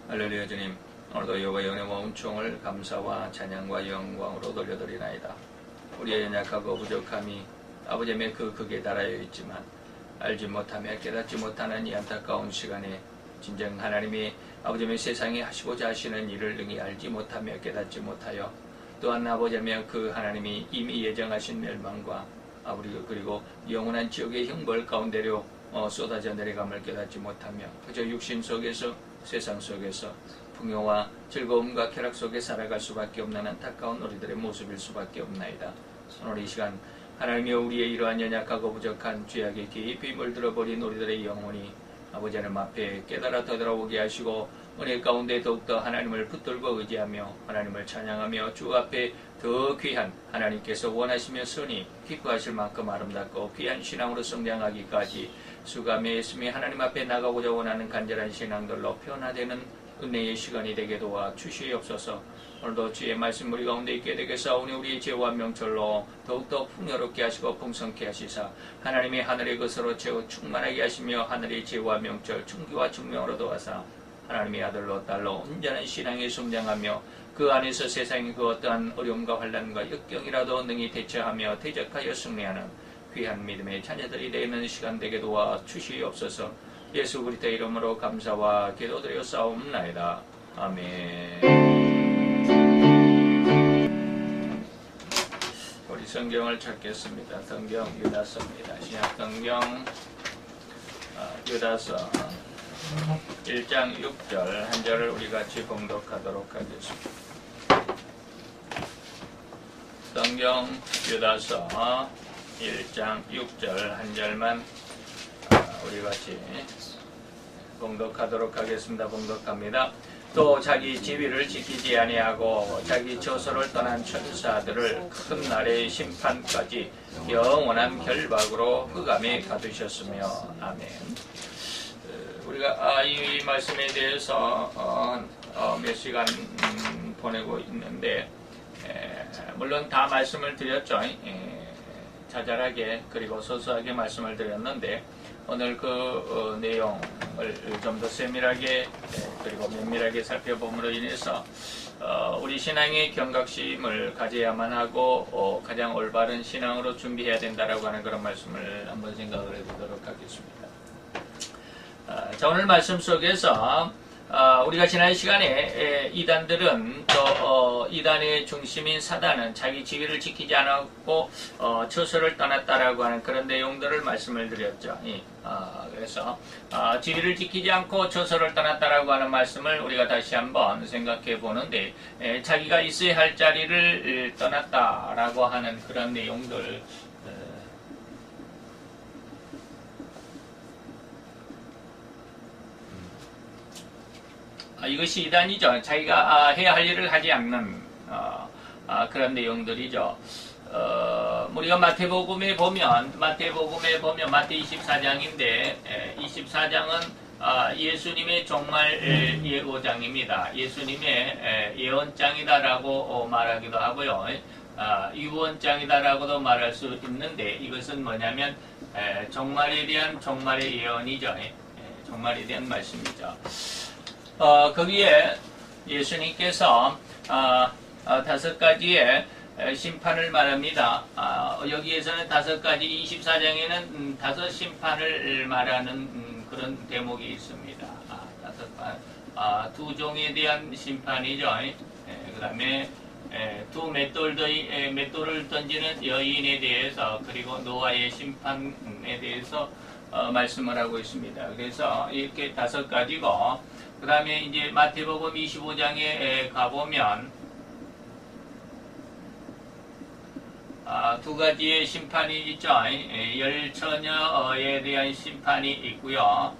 할렐루야. 주님, 오늘도 여호와의 은혜와 은총을 감사와 찬양과 영광으로 돌려드리나이다. 우리의 연약하고 부족함이 아버지의 그 극에 달하여 있지만 알지 못하며 깨닫지 못하는 이 안타까운 시간에 진정 하나님이 아버지의 세상에 하시고자 하시는 일을 능히 알지 못하며 깨닫지 못하여 또한 아버지의 그 하나님이 이미 예정하신 멸망과 그리고 영원한 지옥의 형벌 가운데로 쏟아져 내려감을 깨닫지 못하며 그저 육신 속에서 세상 속에서 풍요와 즐거움과 쾌락 속에 살아갈 수밖에 없는 안타까운 우리들의 모습일 수밖에 없나이다. 오늘 이 시간 하나님이 우리의 이러한 연약하고 부족한 죄악에 깊이 물들어버린 우리들의 영혼이 아버지 하나님 앞에 깨달아 되돌아오게 하시고 은혜 가운데 더욱더 하나님을 붙들고 의지하며 하나님을 찬양하며 주 앞에 더 귀한 하나님께서 원하시며 선이 기뻐하실 만큼 아름답고 귀한 신앙으로 성장하기까지 수감에 있으며 하나님 앞에 나가고자 원하는 간절한 신앙들로 변화되는 은혜의 시간이 되게 도와 주시옵소서. 오늘도 주의 말씀 우리 가운데 있게 되게 사오니 우리의 죄와 명철로 더욱더 풍요롭게 하시고 풍성케 하시사 하나님의 하늘의 것으로 채워 충만하게 하시며 하늘의 죄와 명철 충기와 증명으로 도와사 하나님의 아들로 딸로 온전한 신앙에 성장하며 그 안에서 세상의 그 어떠한 어려움과 환난과 역경이라도 능히 대처하며 대적하여 승리하는 귀한 믿음의 자녀들이 되는 시간 되게 도와 주시옵소서. 예수 그리스도의 이름으로 감사와 기도드려 싸움나이다. 아멘. 우리 성경을 찾겠습니다. 성경 유다서입니다. 신약 성경 유다서 1장 6절 한 절을 우리 같이 봉독하도록 하겠습니다. 성경 유다서 1장 6절 한 절만 우리 같이 봉독하도록 하겠습니다. 봉독합니다. 또 자기 지위를 지키지 아니하고 자기 처소를 떠난 천사들을 큰 날의 심판까지 영원한 결박으로 흑암에 가두셨으며 아멘. 우리가 이 말씀에 대해서 몇 시간 보내고 있는데 물론 다 말씀을 드렸죠. 자잘하게 그리고 소소하게 말씀을 드렸는데 오늘 그 내용을 좀 더 세밀하게 그리고 면밀하게 살펴봄으로 인해서 우리 신앙의 경각심을 가져야만 하고 가장 올바른 신앙으로 준비해야 된다라고 하는 그런 말씀을 한번 생각을 해보도록 하겠습니다. 자, 오늘 말씀 속에서 우리가 지난 시간에 이단들은 또 이단의 중심인 사단은 자기 지위를 지키지 않았고 처소를 떠났다라고 하는 그런 내용들을 말씀을 드렸죠. 그래서 지위를 지키지 않고 처소를 떠났다라고 하는 말씀을 우리가 다시 한번 생각해 보는데 자기가 있어야 할 자리를 떠났다라고 하는 그런 내용들 이것이 이단이죠. 자기가 해야 할 일을 하지 않는 그런 내용들이죠. 우리가 마태복음에 보면 마태 24장인데 24장은 예수님의 종말 예고장입니다. 예수님의 예언장이다라고 말하기도 하고요. 유언장이다라고도 말할 수 있는데 이것은 뭐냐면 종말에 대한 종말의 예언이죠. 종말에 대한 말씀이죠. 거기에 예수님께서 5가지의 심판을 말합니다. 여기에서는 5가지 24장에는 5심판을 말하는 그런 대목이 있습니다. 2종에 대한 심판이죠. 그 다음에 두 맷돌을 던지는 여인에 대해서 그리고 노아의 심판에 대해서 말씀을 하고 있습니다. 그래서 이렇게 5가지고 그 다음에 이제 마태복음 25장에 가보면 2가지의 심판이 있죠. 열처녀에 대한 심판이 있고요.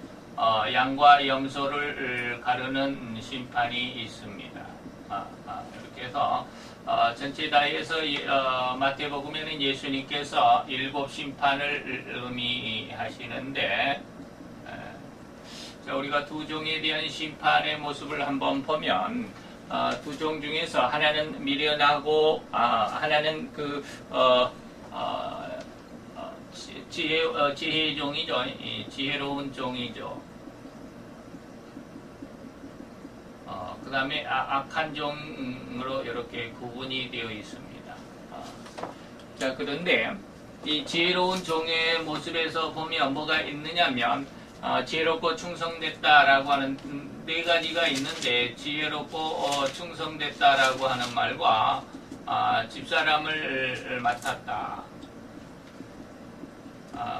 양과 염소를 가르는 심판이 있습니다. 이렇게 해서 전체 다 해서 마태복음에는 예수님께서 7심판을 의미하시는데 우리가 2종에 대한 심판의 모습을 한번 보면 2종 중에서 하나는 미련하고 하나는 그 지혜의 종이죠. 지혜로운 종이죠. 그 다음에 악한 종으로 이렇게 구분이 되어 있습니다. 자, 그런데 이 지혜로운 종의 모습에서 보면 뭐가 있느냐면 지혜롭고 충성됐다라고 하는 네 가지가 있는데, 지혜롭고 충성됐다라고 하는 말과 집사람을 맡았다,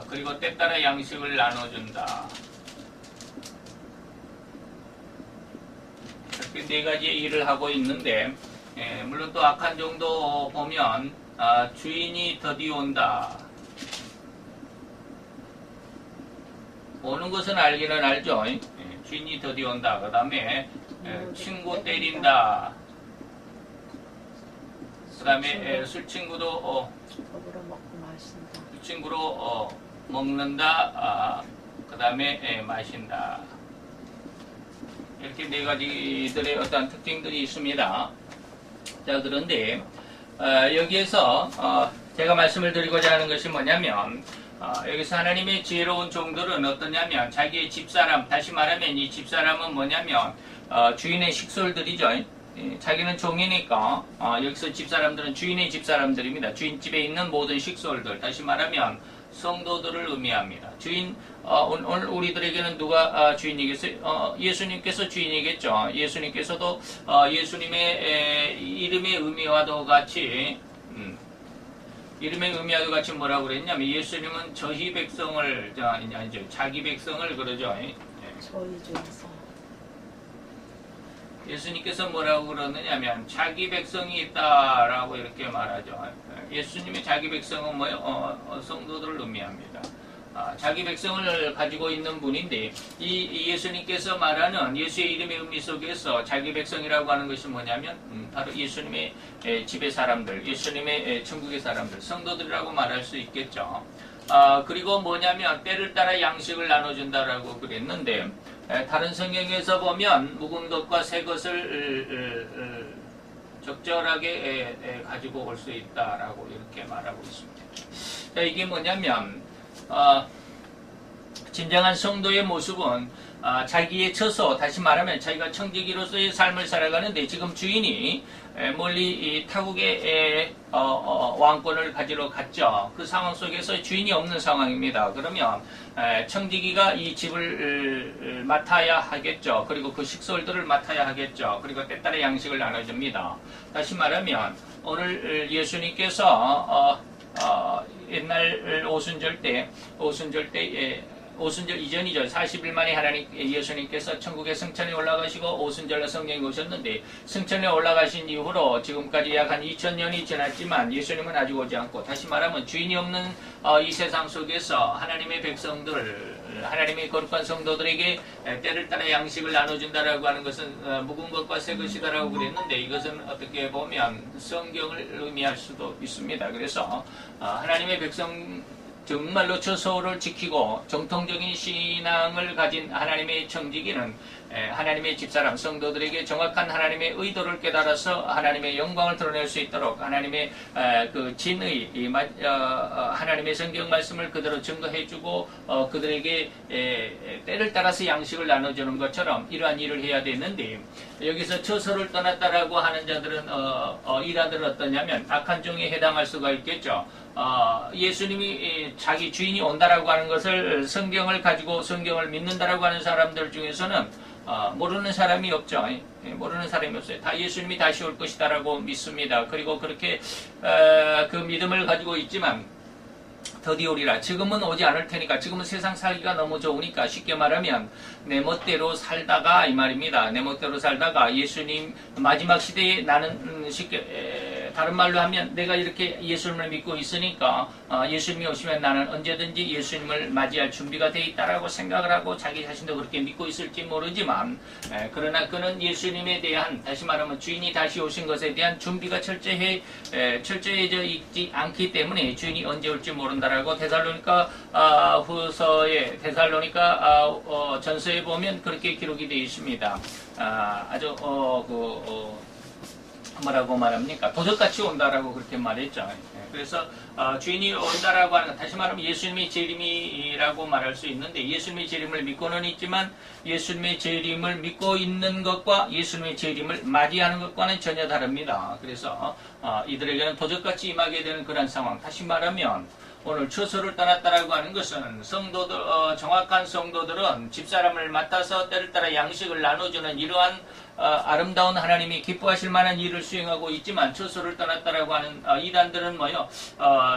그리고 때따라 양식을 나눠준다, 이렇게 네 가지의 일을 하고 있는데, 물론 또 악한 종도 보면 주인이 더디 온다, 오는 것은 알기는 알죠. 주인이 더디 온다. 그 다음에 친구 때린다. 그 다음에 술 친구도 더불어 먹고 마신다. 술 친구로 먹는다. 그 다음에 마신다. 이렇게 네 가지들의 어떤 특징들이 있습니다. 자, 그런데 여기에서 제가 말씀을 드리고자 하는 것이 뭐냐면, 여기서 하나님의 지혜로운 종들은 어떠냐면, 자기의 집사람, 다시 말하면 이 집사람은 뭐냐면 주인의 식솔들이죠. 자기는 종이니까 여기서 집사람들은 주인의 집사람들입니다. 주인집에 있는 모든 식솔들, 다시 말하면 성도들을 의미합니다. 주인, 오늘 우리들에게는 누가 주인이겠어요? 예수님께서 주인이겠죠. 예수님께서도 예수님의 이름의 의미와도 같이 이름의 의미와도 같이 뭐라고 그랬냐면, 예수님은 저희 백성을, 아니죠, 자기 백성을 그러죠. 저희 중에서. 예수님께서 뭐라고 그러느냐면, 자기 백성이 있다라고 이렇게 말하죠. 예수님의 자기 백성은 뭐예요? 성도들을 의미합니다. 자기 백성을 가지고 있는 분인데, 이 예수님께서 말하는 예수의 이름의 의미 속에서 자기 백성이라고 하는 것이 뭐냐면, 바로 예수님의 집의 사람들, 예수님의 천국의 사람들, 성도들이라고 말할 수 있겠죠. 그리고 뭐냐면 때를 따라 양식을 나눠준다라고 그랬는데, 다른 성경에서 보면 묵은 것과 새 것을 적절하게 가지고 올 수 있다라고 이렇게 말하고 있습니다. 자, 이게 뭐냐면 진정한 성도의 모습은 자기의 처소, 다시 말하면 자기가 청지기로서의 삶을 살아가는데, 지금 주인이 멀리 이 타국의 왕권을 가지러 갔죠. 그 상황 속에서 주인이 없는 상황입니다. 그러면 청지기가 이 집을 맡아야 하겠죠. 그리고 그 식솔들을 맡아야 하겠죠. 그리고 때따라 양식을 나눠줍니다. 다시 말하면 오늘 예수님께서 옛날 오순절 때 오순절 이전이죠. 40일 만에 하나님 예수님께서 천국의 성천에 올라가시고 오순절로 성경에 오셨는데, 성천에 올라가신 이후로 지금까지 약 한 2000년이 지났지만 예수님은 아직 오지 않고, 다시 말하면 주인이 없는 이 세상 속에서 하나님의 백성들, 하나님의 거룩한 성도들에게 때를 따라 양식을 나눠준다라고 하는 것은 묵은 것과 새 것이다라고 그랬는데, 이것은 어떻게 보면 성경을 의미할 수도 있습니다. 그래서 하나님의 백성, 정말로 처소를 지키고 정통적인 신앙을 가진 하나님의 청지기는 하나님의 집사람 성도들에게 정확한 하나님의 의도를 깨달아서 하나님의 영광을 드러낼 수 있도록 하나님의 그 진의, 하나님의 성경 말씀을 그대로 증거해주고 그들에게 때를 따라서 양식을 나눠주는 것처럼 이러한 일을 해야 되는데, 여기서 처소를 떠났다라고 하는 자들은 이라들은 어떠냐면 악한 종에 해당할 수가 있겠죠. 예수님이 자기 주인이 온다라고 하는 것을 성경을 가지고 성경을 믿는다라고 하는 사람들 중에서는 모르는 사람이 없죠. 모르는 사람이 없어요. 다 예수님이 다시 올 것이다라고 믿습니다. 그리고 그렇게 그 믿음을 가지고 있지만 더디 오리라. 지금은 오지 않을 테니까, 지금은 세상 살기가 너무 좋으니까, 쉽게 말하면 내 멋대로 살다가 이 말입니다. 내 멋대로 살다가 예수님 마지막 시대에 나는 쉽게 다른 말로 하면 내가 이렇게 예수님을 믿고 있으니까 예수님이 오시면 나는 언제든지 예수님을 맞이할 준비가 되어 있다라고 생각을 하고 자기 자신도 그렇게 믿고 있을지 모르지만, 그러나 그는 예수님에 대한, 다시 말하면 주인이 다시 오신 것에 대한 준비가 철저해져 있지 않기 때문에 주인이 언제 올지 모른다라고 데살로니가 후서에, 데살로니가 전서에 보면 그렇게 기록이 되어 있습니다. 아주 뭐라고 말합니까? 도적같이 온다라고 그렇게 말했죠. 그래서 주인이 온다라고 하는 건 다시 말하면 예수님의 재림이라고 말할 수 있는데 예수님의 재림을 믿고는 있지만 예수님의 재림을 믿고 있는 것과 예수님의 재림을 맞이하는 것과는 전혀 다릅니다. 그래서 이들에게는 도적같이 임하게 되는 그런 상황. 다시 말하면 오늘 처소를 떠났다라고 하는 것은 성도들, 정확한 성도들은 집사람을 맡아서 때를 따라 양식을 나눠주는 이러한 아름다운 하나님이 기뻐하실 만한 일을 수행하고 있지만 처소를 떠났다라고 하는 이단들은 뭐요?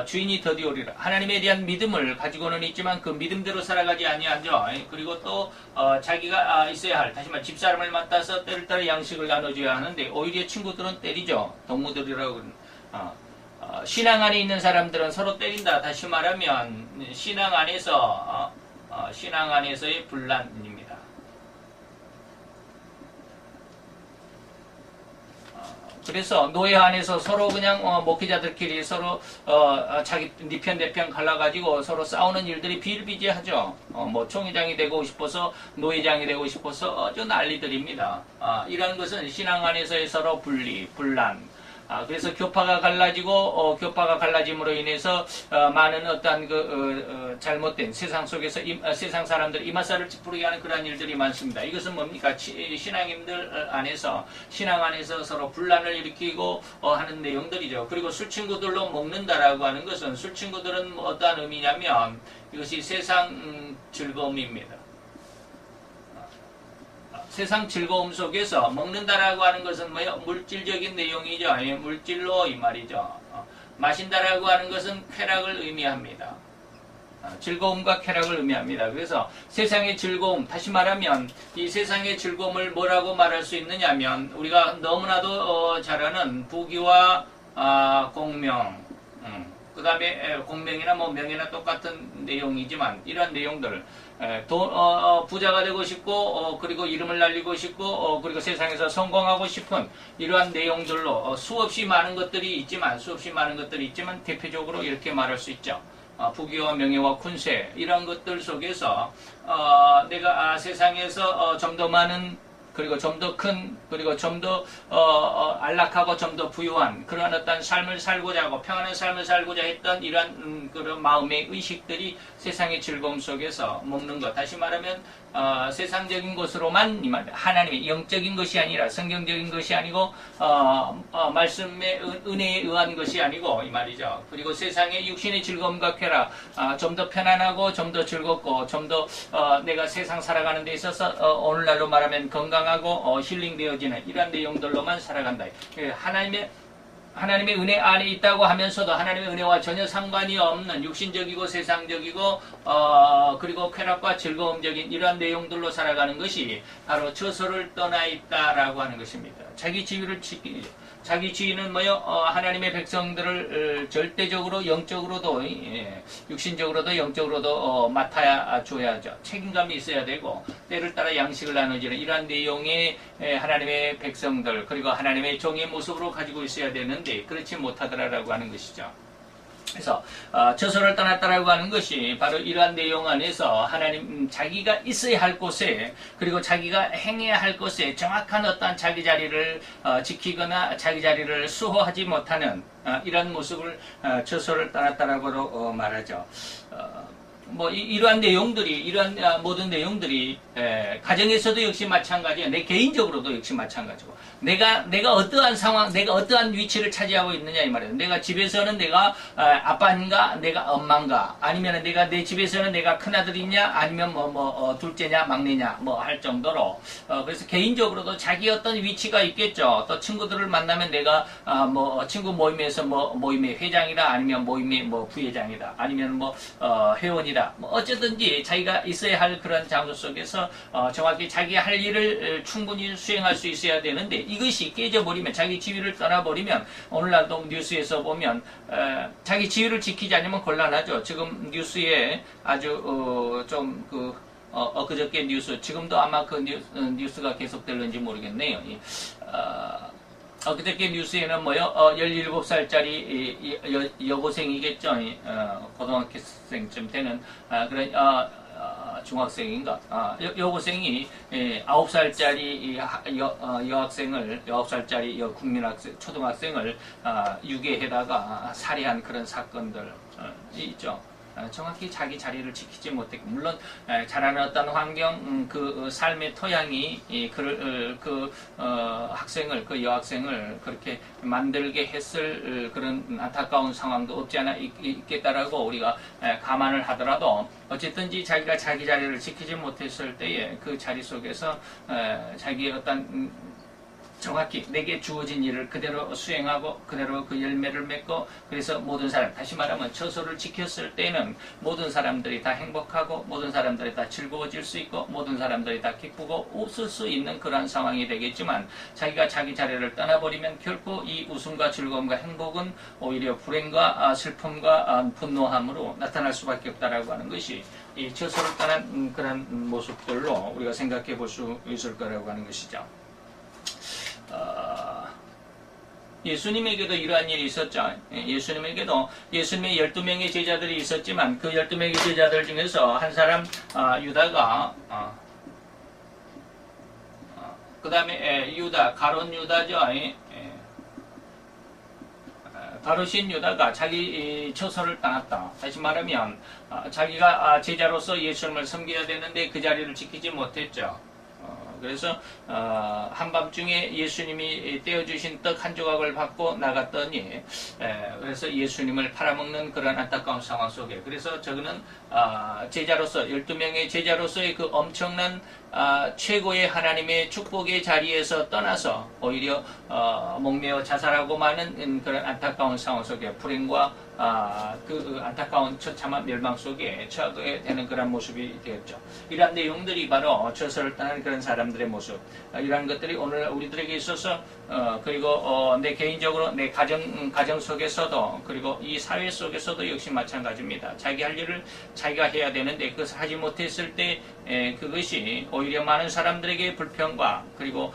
주인이 더디오리라. 하나님에 대한 믿음을 가지고는 있지만 그 믿음대로 살아가지 아니하죠. 그리고 또 자기가 있어야 할, 다시 말해 집사람을 맡아서 때를 따라 양식을 나눠줘야 하는데 오히려 친구들은 때리죠. 동무들이라고 그러는. 신앙 안에 있는 사람들은 서로 때린다. 다시 말하면 신앙 안에서의 분란입니다. 그래서 노예 안에서 서로 그냥 목회자들끼리 서로 자기 네 편 내 편 갈라가지고 서로 싸우는 일들이 비일비재하죠. 뭐 총회장이 되고 싶어서 노예장이 되고 싶어서 아주 난리들입니다. 이런 것은 신앙 안에서의 서로 분란. 그래서 교파가 갈라지고 교파가 갈라짐으로 인해서 많은 어떠한 잘못된 세상 속에서 세상 사람들 이마살을 찌푸리게 하는 그러한 일들이 많습니다. 이것은 뭡니까? 신앙인들 안에서 신앙 안에서 서로 분란을 일으키고 하는 내용들이죠. 그리고 술 친구들로 먹는다라고 하는 것은 술 친구들은 어떠한 의미냐면 이것이 세상 즐거움입니다. 세상 즐거움 속에서 먹는다라고 하는 것은 뭐요? 물질적인 내용이죠. 물질로 이 말이죠. 마신다라고 하는 것은 쾌락을 의미합니다. 즐거움과 쾌락을 의미합니다. 그래서 세상의 즐거움, 다시 말하면 이 세상의 즐거움을 뭐라고 말할 수 있느냐면 우리가 너무나도 잘 아는 부귀와 공명, 그 다음에 공명이나 뭐 명예나 똑같은 내용이지만 이러한 내용들, 부자가 되고 싶고 그리고 이름을 날리고 싶고 그리고 세상에서 성공하고 싶은 이러한 내용들로 수없이 많은 것들이 있지만 대표적으로 이렇게 말할 수 있죠. 부귀와 명예와 군세 이러한 것들 속에서 내가 세상에서 좀 더 많은 그리고 좀 더 큰, 그리고 좀 더 안락하고 좀 더 부유한 그러한 어떤 삶을 살고자 하고 평안한 삶을 살고자 했던 이러한 그런 마음의 의식들이 세상의 즐거움 속에서 먹는 것. 다시 말하면 세상적인 것으로만 하나님의 영적인 것이 아니라 성경적인 것이 아니고 말씀의 은혜에 의한 것이 아니고 이 말이죠. 그리고 세상의 육신의 즐거움과 쾌락, 좀 더 편안하고 좀 더 즐겁고 좀 더 내가 세상 살아가는 데 있어서 오늘날로 말하면 건강하고 힐링되어지는 이러한 내용들로만 살아간다. 하나님의 은혜 안에 있다고 하면서도 하나님의 은혜와 전혀 상관이 없는 육신적이고 세상적이고 그리고 쾌락과 즐거움적인 이러한 내용들로 살아가는 것이 바로 처소를 떠나 있다라고 하는 것입니다. 자기 지위를 지키죠. 자기 지위는 뭐요? 하나님의 백성들을 절대적으로 영적으로도 육신적으로도 영적으로도 맡아야 줘야죠. 책임감이 있어야 되고 때를 따라 양식을 나눠주는 이러한 내용의 하나님의 백성들 그리고 하나님의 종의 모습으로 가지고 있어야 되는데 그렇지 못하더라라고 하는 것이죠. 그래서 처소를 떠났다라고 하는 것이 바로 이러한 내용 안에서 하나님 자기가 있어야 할 곳에 그리고 자기가 행해야 할 곳에 정확한 어떤 자기 자리를 지키거나 자기 자리를 수호하지 못하는 이러한 모습을 처소를 떠났다라고 말하죠. 이러한 내용들이, 이러한 모든 내용들이, 가정에서도 역시 마찬가지야. 내 개인적으로도 역시 마찬가지고. 내가 어떠한 상황, 내가 어떠한 위치를 차지하고 있느냐, 이 말이에요. 내가 집에서는 내가 아빠인가, 내가 엄마인가, 아니면 내가 내 집에서는 내가 큰아들이냐, 아니면 둘째냐, 막내냐, 할 정도로. 그래서 개인적으로도 자기 어떤 위치가 있겠죠. 또 친구들을 만나면 내가, 친구 모임에서 모임의 회장이다, 아니면 모임의 부회장이다, 아니면 회원이다. 어쨌든지 자기가 있어야 할 그런 장소 속에서 정확히 자기 할 일을 충분히 수행할 수 있어야 되는데 이것이 깨져버리면 자기 지위를 떠나버리면 오늘날도 뉴스에서 보면 자기 지위를 지키지 않으면 곤란하죠. 지금 뉴스에 아주 엊그저께 뉴스 지금도 아마 그 뉴스가 계속될는지 모르겠네요. 그저께 뉴스에는 17살짜리 여고생이겠죠. 고등학생쯤 되는 그런 중학생인가 여고생이 9살짜리 여학생을 9살짜리 국민학생 초등학생을 유괴해다가 살해한 그런 사건들 있죠. 정확히 자기 자리를 지키지 못했고, 물론 자라는 어떤 환경, 그 삶의 토양이 그 학생을, 그 여학생을 그렇게 만들게 했을 그런 안타까운 상황도 없지 않아 있겠다라고 우리가 감안을 하더라도, 어쨌든지 자기가 자기 자리를 지키지 못했을 때에 그 자리 속에서 자기의 어떤 정확히 내게 주어진 일을 그대로 수행하고 그대로 그 열매를 맺고, 그래서 모든 사람, 다시 말하면 처소를 지켰을 때는 모든 사람들이 다 행복하고 모든 사람들이 다 즐거워질 수 있고 모든 사람들이 다 기쁘고 웃을 수 있는 그러한 상황이 되겠지만, 자기가 자기 자리를 떠나버리면 결코 이 웃음과 즐거움과 행복은 오히려 불행과 슬픔과 분노함으로 나타날 수밖에 없다라고 하는 것이 이 처소를 떠난 그런 모습들로 우리가 생각해 볼 수 있을 거라고 하는 것이죠. 예수님에게도 이러한 일이 있었죠. 예수님에게도 예수님의 12명의 제자들이 있었지만 그 12명의 제자들 중에서 한 사람 유다가 그 다음에 유다, 가롯 유다죠. 가롯인 유다가 자기 처소를 떠났다. 다시 말하면 자기가 제자로서 예수님을 섬겨야 되는데 그 자리를 지키지 못했죠. 그래서 한밤중에 예수님이 떼어주신 떡 한 조각을 받고 나갔더니 그래서 예수님을 팔아먹는 그런 안타까운 상황 속에, 그래서 저거는 제자로서 12명의 제자로서의 그 엄청난 최고의 하나님의 축복의 자리에서 떠나서 오히려 목매어 자살하고 마는 그런 안타까운 상황 속에 불행과 그 안타까운 처참한 멸망 속에 처하게 되는 그런 모습이 되었죠. 이러한 내용들이 바로 처소를 떠나는 그런 사람들의 모습, 이러한 것들이 오늘 우리들에게 있어서 그리고 내 개인적으로 내 가정 속에서도, 그리고 이 사회 속에서도 역시 마찬가지입니다. 자기 할 일을 자기가 해야 되는데 그것을 하지 못했을 때 그것이 오히려 많은 사람들에게 불평과 그리고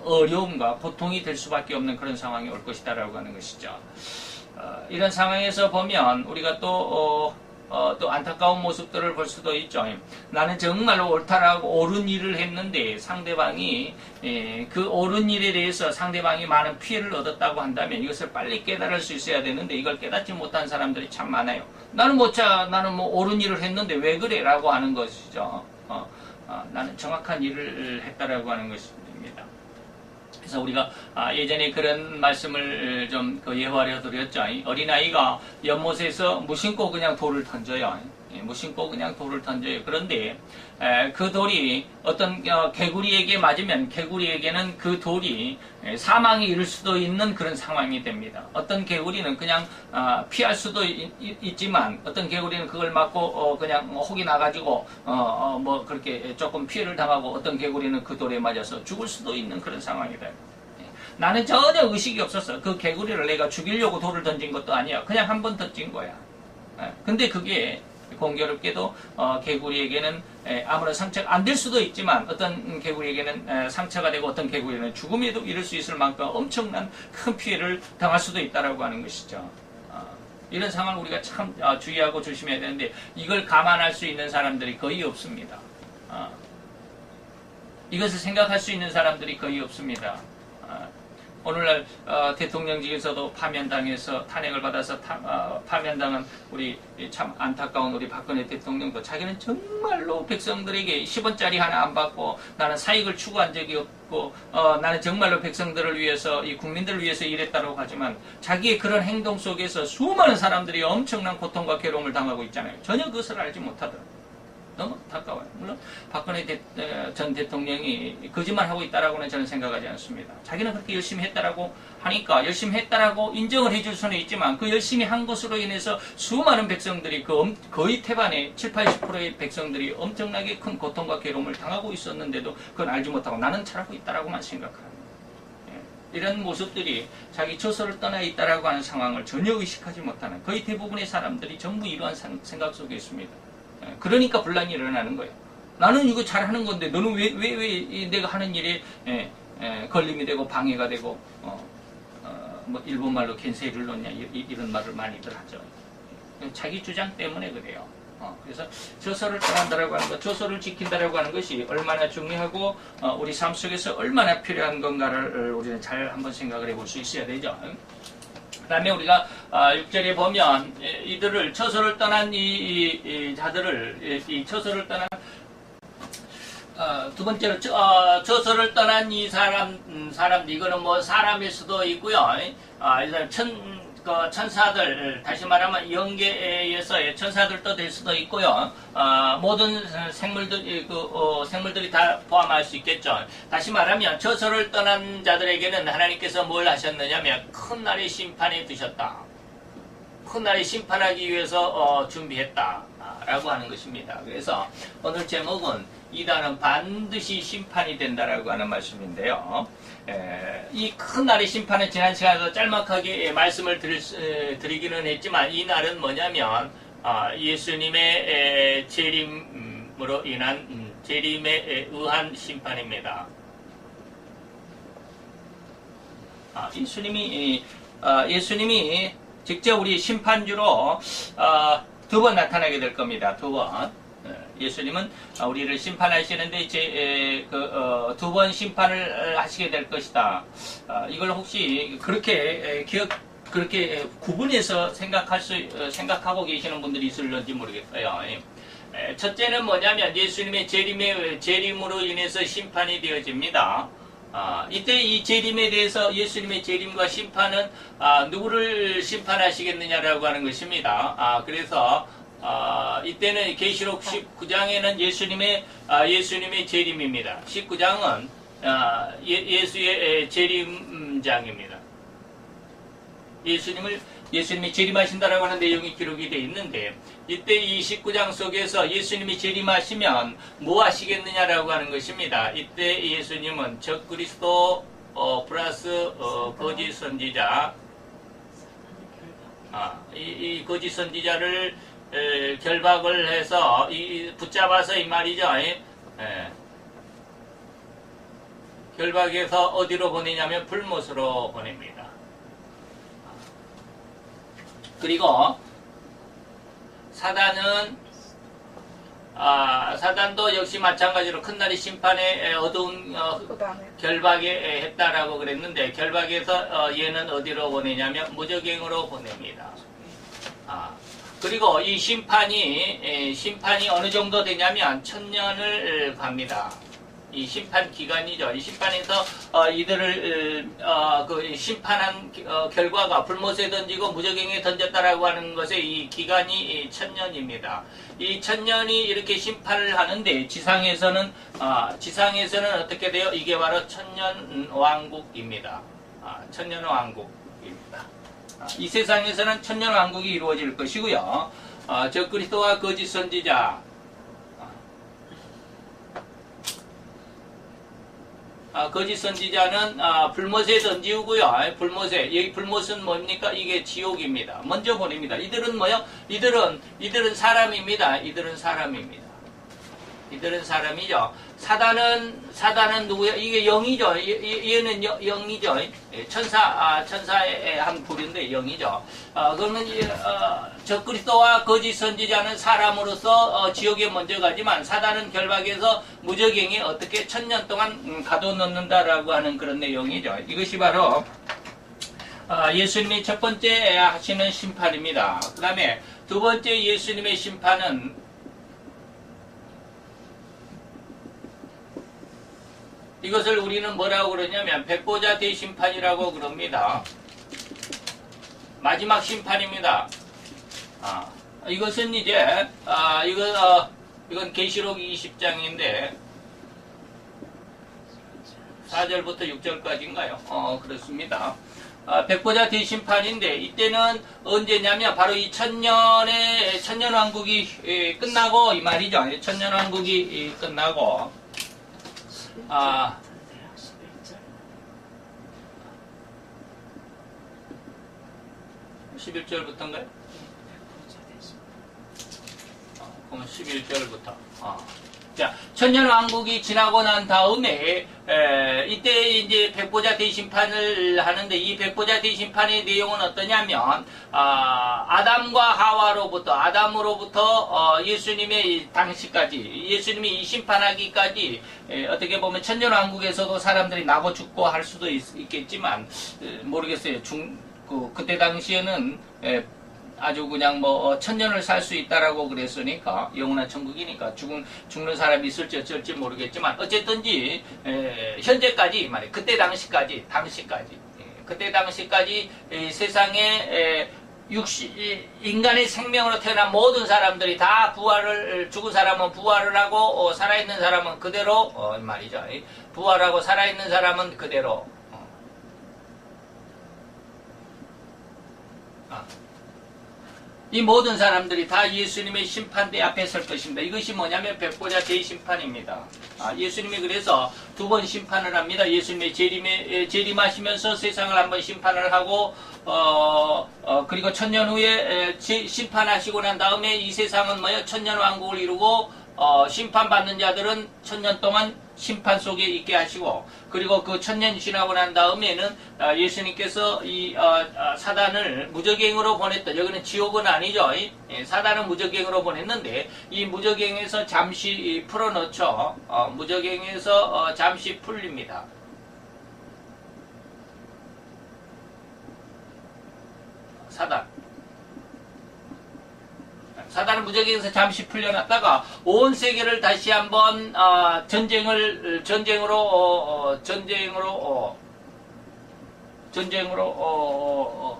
어려움과 고통이 될 수밖에 없는 그런 상황이 올 것이다라고 하는 것이죠. 이런 상황에서 보면 우리가 또 안타까운 모습들을 볼 수도 있죠. 나는 정말로 옳다라고 옳은 일을 했는데 상대방이 그 옳은 일에 대해서 상대방이 많은 피해를 얻었다고 한다면 이것을 빨리 깨달을 수 있어야 되는데 이걸 깨닫지 못한 사람들이 참 많아요. 나는 뭐 옳은 일을 했는데 왜 그래? 라고 하는 것이죠. 나는 정확한 일을 했다라고 하는 것입니다. 그래서 우리가 예전에 그런 말씀을 좀 예화를 드렸죠. 어린아이가 연못에서 무심코 그냥 돌을 던져요. 무심코 그냥 돌을 던져요. 그런데 그 돌이 어떤 개구리에게 맞으면 개구리에게는 그 돌이 사망에 이를 수도 있는 그런 상황이 됩니다. 어떤 개구리는 그냥 피할 수도 있지만 어떤 개구리는 그걸 맞고 그냥 혹이 나가지고 뭐 그렇게 조금 피해를 당하고, 어떤 개구리는 그 돌에 맞아서 죽을 수도 있는 그런 상황이다. 나는 전혀 의식이 없었어. 그 개구리를 내가 죽이려고 돌을 던진 것도 아니야. 그냥 한 번 던진 거야. 근데 그게 공교롭게도 개구리에게는 아무런 상처가 안 될 수도 있지만 어떤 개구리에게는 상처가 되고 어떤 개구리는 죽음에도 이를 수 있을 만큼 엄청난 큰 피해를 당할 수도 있다라고 하는 것이죠. 이런 상황을 우리가 참 주의하고 조심해야 되는데 이걸 감안할 수 있는 사람들이 거의 없습니다. 이것을 생각할 수 있는 사람들이 거의 없습니다. 오늘날 대통령직에서도 파면당해서 탄핵을 받아서 파면당한 우리 참 안타까운 우리 박근혜 대통령도 자기는 정말로 백성들에게 10원짜리 하나 안 받고 나는 사익을 추구한 적이 없고 나는 정말로 백성들을 위해서 이 국민들을 위해서 일했다고 하지만 자기의 그런 행동 속에서 수많은 사람들이 엄청난 고통과 괴로움을 당하고 있잖아요. 전혀 그것을 알지 못하더라고요. 너무 안타까워요. 물론 박근혜 전 대통령이 거짓말하고 있다라고는 저는 생각하지 않습니다. 자기는 그렇게 열심히 했다라고 하니까 열심히 했다라고 인정을 해줄 수는 있지만 그 열심히 한 것으로 인해서 수많은 백성들이 거의 태반의 70-80%의 백성들이 엄청나게 큰 고통과 괴로움을 당하고 있었는데도 그걸 알지 못하고 나는 잘하고 있다라고만 생각합니다. 이런 모습들이 자기 처소를 떠나 있다라고 하는 상황을 전혀 의식하지 못하는 거의 대부분의 사람들이 전부 이러한 생각 속에 있습니다. 그러니까 분란이 일어나는 거예요. 나는 이거 잘하는 건데 너는 왜 내가 하는 일에 걸림이 되고 방해가 되고 뭐 일본말로 겐세이를 놓냐 이런 말을 많이들 하죠. 자기 주장 때문에 그래요. 그래서 저서를 떠난다라고 하는 것, 저서를 지킨다라고 하는 것이 얼마나 중요하고 우리 삶 속에서 얼마나 필요한 건가를 우리는 잘 한번 생각을 해볼 수 있어야 되죠. 그 다음에 우리가 6절에 보면 이들을 저서를 떠난 이 자들을 이 저서를 떠난 두 번째로 저서를 떠난 이 사람 이거는 뭐 사람일 수도 있고요. 이 사람 천사들, 다시 말하면 영계에서의 천사들도 될 수도 있고요. 모든 생물들이 다 포함할 수 있겠죠. 다시 말하면 저서를 떠난 자들에게는 하나님께서 뭘 하셨느냐면 큰 날의 심판에 두셨다. 큰 날의 심판하기 위해서 준비했다. 라고 하는 것입니다. 그래서 오늘 제목은 이단은 반드시 심판이 된다라고 하는 말씀인데요. 이 큰 날의 심판은 지난 시간에도 짤막하게 말씀을 드리기는 했지만 이 날은 뭐냐면 예수님의 재림으로 인한 재림에 의한 심판입니다. 예수님이 직접 우리 심판주로 두 번 나타나게 될 겁니다. 두 번. 예수님은 우리를 심판하시는데 이제 두 번 심판을 하시게 될 것이다. 이걸 혹시 그렇게 그렇게 구분해서 생각하고 계시는 분들이 있을런지 모르겠어요. 첫째는 뭐냐면 예수님의 재림으로 인해서 심판이 되어집니다. 이때 이 재림에 대해서 예수님의 재림과 심판은 누구를 심판하시겠느냐라고 하는 것입니다. 그래서 이때는 계시록 19장에는 예수님의 재림입니다. 19장은 예수의 재림장입니다. 예수님이 재림하신다라고 하는 내용이 기록이 되어 있는데 이때 이 19장 속에서 예수님이 재림하시면 뭐 하시겠느냐라고 하는 것입니다. 이때 예수님은 적그리스도 플러스 거짓 선지자 이 거짓 선지자를 결박을 해서 붙잡아서 이 말이죠. 결박해서 어디로 보내냐면 불못으로 보냅니다. 그리고 사단도 역시 마찬가지로 큰 날의 심판에 어두운 결박에 했다라고 그랬는데 결박해서 얘는 어디로 보내냐면 무저갱으로 보냅니다. 그리고 이 심판이 어느 정도 되냐면 1000년을 갑니다. 이 심판 기간이죠. 이 심판에서 이들을 심판한 결과가 불못에 던지고 무저갱에 던졌다라고 하는 것의 이 기간이 1000년입니다. 이 1000년이 이렇게 심판을 하는데 지상에서는 어떻게 돼요? 이게 바로 천년왕국입니다. 천년왕국입니다. 이 세상에서는 천년왕국이 이루어질 것이고요. 적그리스도와 거짓 선지자 거짓 선지자는 불못에 던지우고요. 여기 불못은 뭡니까? 이게 지옥입니다. 먼저 보냅니다. 이들은 뭐요? 이들은 사람입니다. 이들은 사람이죠. 사단은 누구야? 이게 영이죠. 얘는 영이죠. 천사의 한 부류인데 영이죠. 그러면 적그리스도와 거짓 선지자는 사람으로서 지옥에 먼저 가지만 사단은 결박해서 무저갱에 어떻게 1000년 동안 가둬놓는다라고 하는 그런 내용이죠. 이것이 바로 예수님이 첫 번째 하시는 심판입니다. 그 다음에 두 번째 예수님의 심판은 이것을 우리는 뭐라고 그러냐면 백보자 대심판이라고 그럽니다. 마지막 심판입니다. 이것은 이제 이건 계시록 20장인데 4절부터 6절까지인가요? 그렇습니다. 백보자 대심판인데 이때는 언제냐면 바로 이 천년왕국이 끝나고 이 말이죠. 천년왕국이 끝나고 11절부터인가요? 그럼 11절부터. 자, 천년왕국이 지나고 난 다음에 이때 이제 백보자 대심판을 하는데 이 백보자 대심판의 내용은 어떠냐면 아담으로부터 예수님의 당시까지 예수님이 이 심판하기까지 어떻게 보면 천년왕국에서도 사람들이 나고 죽고 할 수도 있겠지만 모르겠어요. 그때 당시에는 아주 그냥 뭐 천년을 살 수 있다라고 그랬으니까 영원한 천국이니까 죽는 사람이 있을지 어쩔지 모르겠지만 어쨌든지 현재까지 말이에요. 그때 당시까지 그때 당시까지 세상에 인간의 생명으로 태어난 모든 사람들이 다 죽은 사람은 부활을 하고 살아있는 사람은 그대로 말이죠. 부활하고 살아있는 사람은 그대로 이 모든 사람들이 다 예수님의 심판대 앞에 설 것입니다. 이것이 뭐냐면 백보자 대심판입니다. 예수님이 그래서 두 번 심판을 합니다. 예수님의 재림하시면서 세상을 한번 심판을 하고 그리고 천년 후에 심판하시고 난 다음에 이 세상은 뭐예요? 천년왕국을 이루고 심판받는 자들은 천년 동안 심판 속에 있게 하시고 그리고 그 천년 지나고 난 다음에는 예수님께서 이 사단을 무저갱으로 보냈던 여기는 지옥은 아니죠. 사단은 무저갱으로 보냈는데 이 무저갱에서 잠시 풀어놓죠. 무저갱에서 잠시 풀립니다. 사단은 무저갱에서 잠시 풀려났다가 온 세계를 다시 한번 전쟁으로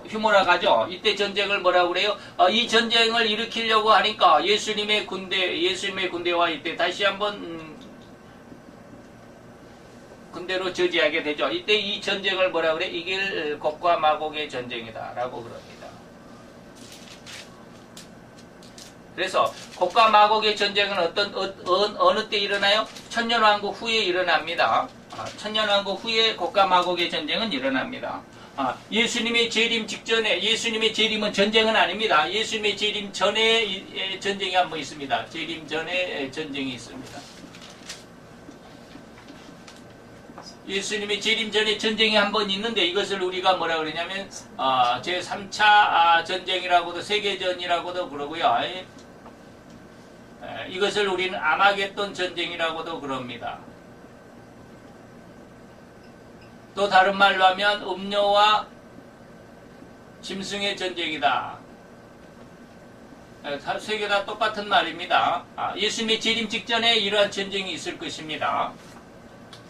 휘몰아가죠. 이때 전쟁을 뭐라고 그래요? 이 전쟁을 일으키려고 하니까 예수님의 군대와 이때 다시 한번 군대로 저지하게 되죠. 이때 이 전쟁을 뭐라고 그래? 이길 곡과 마곡의 전쟁이다라고 그럽니다. 그래서 곡과 마곡의 전쟁은 어느 때 일어나요? 천년왕국 후에 일어납니다. 천년왕국 후에 곡과 마곡의 전쟁은 일어납니다. 예수님의 재림 직전에 예수님의 재림은 전쟁은 아닙니다. 예수님의 재림 전에 전쟁이 한 번 있습니다. 재림 전에 전쟁이 있습니다. 예수님의 재림 전에 전쟁이 한 번 있는데 이것을 우리가 뭐라 그러냐면 제3차 전쟁이라고도 세계전이라고도 그러고요. 이것을 우리는 아마겟돈 전쟁이라고도 그럽니다. 또 다른 말로 하면 음료와 짐승의 전쟁이다. 세 개 다 똑같은 말입니다. 예수님의 재림 직전에 이러한 전쟁이 있을 것입니다.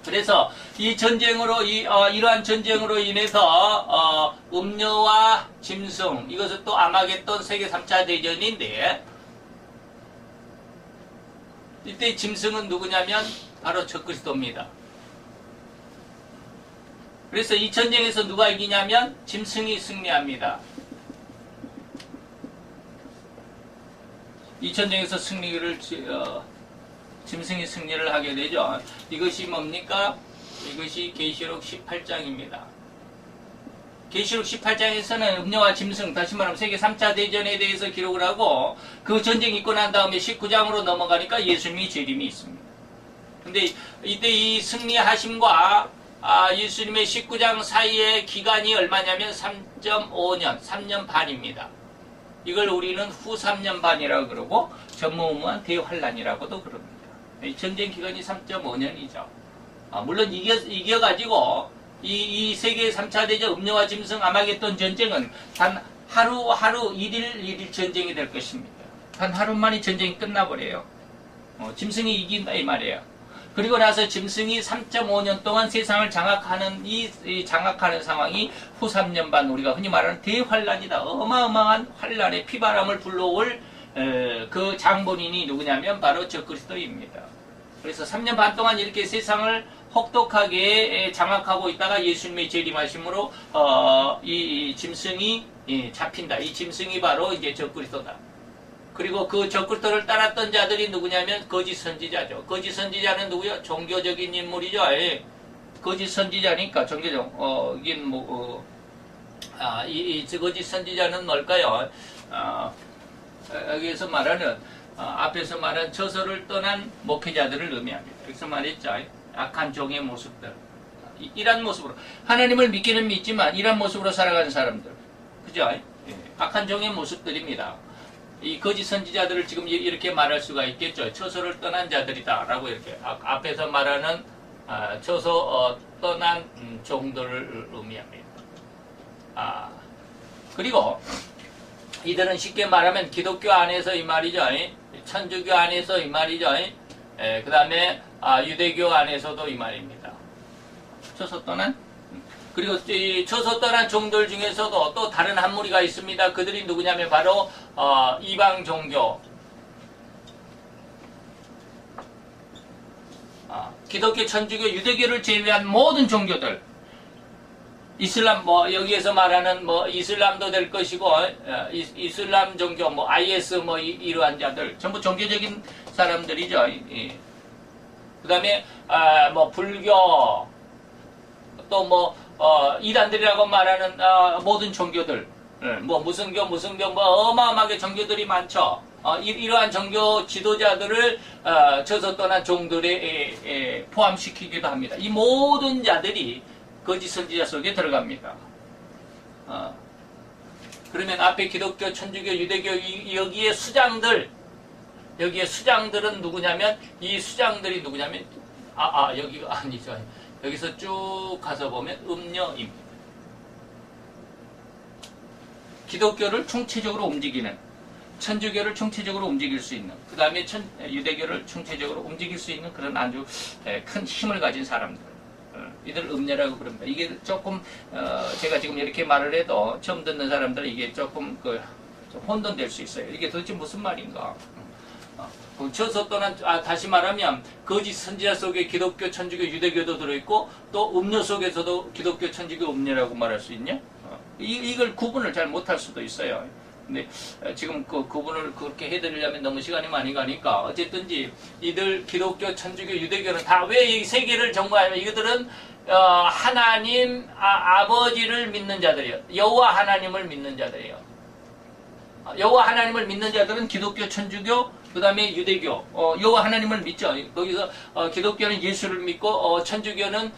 그래서 이 전쟁으로 이러한 전쟁으로 인해서 음료와 짐승 이것은 또 아마겟돈 세계 3차 대전인데 이때 짐승은 누구냐면 바로 적그리스도입니다. 그래서 이 전쟁에서 누가 이기냐면 짐승이 승리합니다. 이 전쟁에서 짐승이 승리를 하게 되죠. 이것이 뭡니까? 이것이 계시록 18장입니다. 계시록 18장에서는 음료와 짐승, 다시 말하면 세계 3차 대전에 대해서 기록을 하고 그 전쟁이 있고 난 다음에 19장으로 넘어가니까 예수님의 재림이 있습니다. 근데 이때 이 승리하심과 예수님의 19장 사이의 기간이 얼마냐면 3.5년, 3년 반입니다. 이걸 우리는 후 3년 반이라고 그러고 전무후무한 대환란이라고도 그럽니다. 이 전쟁 기간이 3.5년이죠. 물론 이겨가지고 이 세계 3차 대전 음료와 짐승 아마겟돈 전쟁은 단 하루 일일 전쟁이 될 것입니다. 단 하루 만에 전쟁이 끝나버려요. 짐승이 이긴다 이 말이에요. 그리고 나서 짐승이 3.5년 동안 세상을 장악하는 이 장악하는 상황이 후 3년 반 우리가 흔히 말하는 대환란이다. 어마어마한 환란의 피바람을 불러올 그 장본인이 누구냐면 바로 적그리스도입니다. 그래서 3년 반 동안 이렇게 세상을 혹독하게 장악하고 있다가 예수님의 재림하심으로 이 짐승이 잡힌다. 이 짐승이 바로 이제 적그리스도다. 그리고 그 적그리스도를 따랐던 자들이 누구냐면 거짓 선지자죠. 거짓 선지자는 누구요? 종교적인 인물이죠. 거짓 선지자니까 종교적 이 거짓 선지자는 뭘까요? 여기에서 말하는 앞에서 말한 저서를 떠난 목회자들을 의미합니다. 여기서 말했죠. 악한 종의 모습들. 이런 모습으로 하나님을 믿기는 믿지만 이런 모습으로 살아가는 사람들, 그죠? 예. 악한 종의 모습들입니다. 이 거짓 선지자들을 지금 이렇게 말할 수가 있겠죠. 처소를 떠난 자들이다라고 이렇게 앞에서 말하는 처소 떠난 종들을 의미합니다. 그리고 이들은 쉽게 말하면 기독교 안에서 이 말이죠. 천주교 안에서 이 말이죠. 그 다음에 유대교 안에서도 이 말입니다. 처소 떠난? 그리고 이 처소 떠난 종들 중에서도 또 다른 한 무리가 있습니다. 그들이 누구냐면 바로 이방 종교, 기독교, 천주교, 유대교를 제외한 모든 종교들, 이슬람 여기에서 말하는 이슬람도 될 것이고 이슬람 종교 IS 이러한 자들 전부 종교적인 사람들이죠. 그다음에 불교 또 이단들이라고 말하는 모든 종교들, 무슨교 어마어마하게 종교들이 많죠. 이러한 종교 지도자들을 처소 떠난 종들에 포함시키기도 합니다. 이 모든 자들이 거짓 선지자 속에 들어갑니다. 그러면 앞에 기독교, 천주교, 유대교 여기에 수장들은 누구냐면 이 수장들이 누구냐면 여기가 아니죠. 여기서 쭉 가서 보면 음녀입니다. 기독교를 총체적으로 움직이는, 천주교를 총체적으로 움직일 수 있는, 그 다음에 유대교를 총체적으로 움직일 수 있는 그런 아주 큰 힘을 가진 사람들. 이들 음녀라고 그럽니다. 이게 조금 제가 지금 이렇게 말을 해도 처음 듣는 사람들은 이게 조금 좀 혼돈될 수 있어요. 이게 도대체 무슨 말인가? 처소 떠난 다시 말하면 거짓 선지자 속에 기독교, 천주교, 유대교도 들어있고 또 음녀 속에서도 기독교, 천주교, 음녀라고 말할 수 있냐? 이걸 구분을 잘 못할 수도 있어요. 근데 지금 그 구분을 그렇게 해드리려면 너무 시간이 많이 가니까 어쨌든지 이들 기독교, 천주교, 유대교는 다 왜 이 세 개를 정부하냐면 이들은 하나님 아버지를 믿는 자들이에요. 여호와 하나님을 믿는 자들이에요. 여호와 하나님을 믿는 자들은 기독교, 천주교, 그 다음에 유대교, 여호와 하나님을 믿죠. 거기서 기독교는 예수를 믿고 천주교는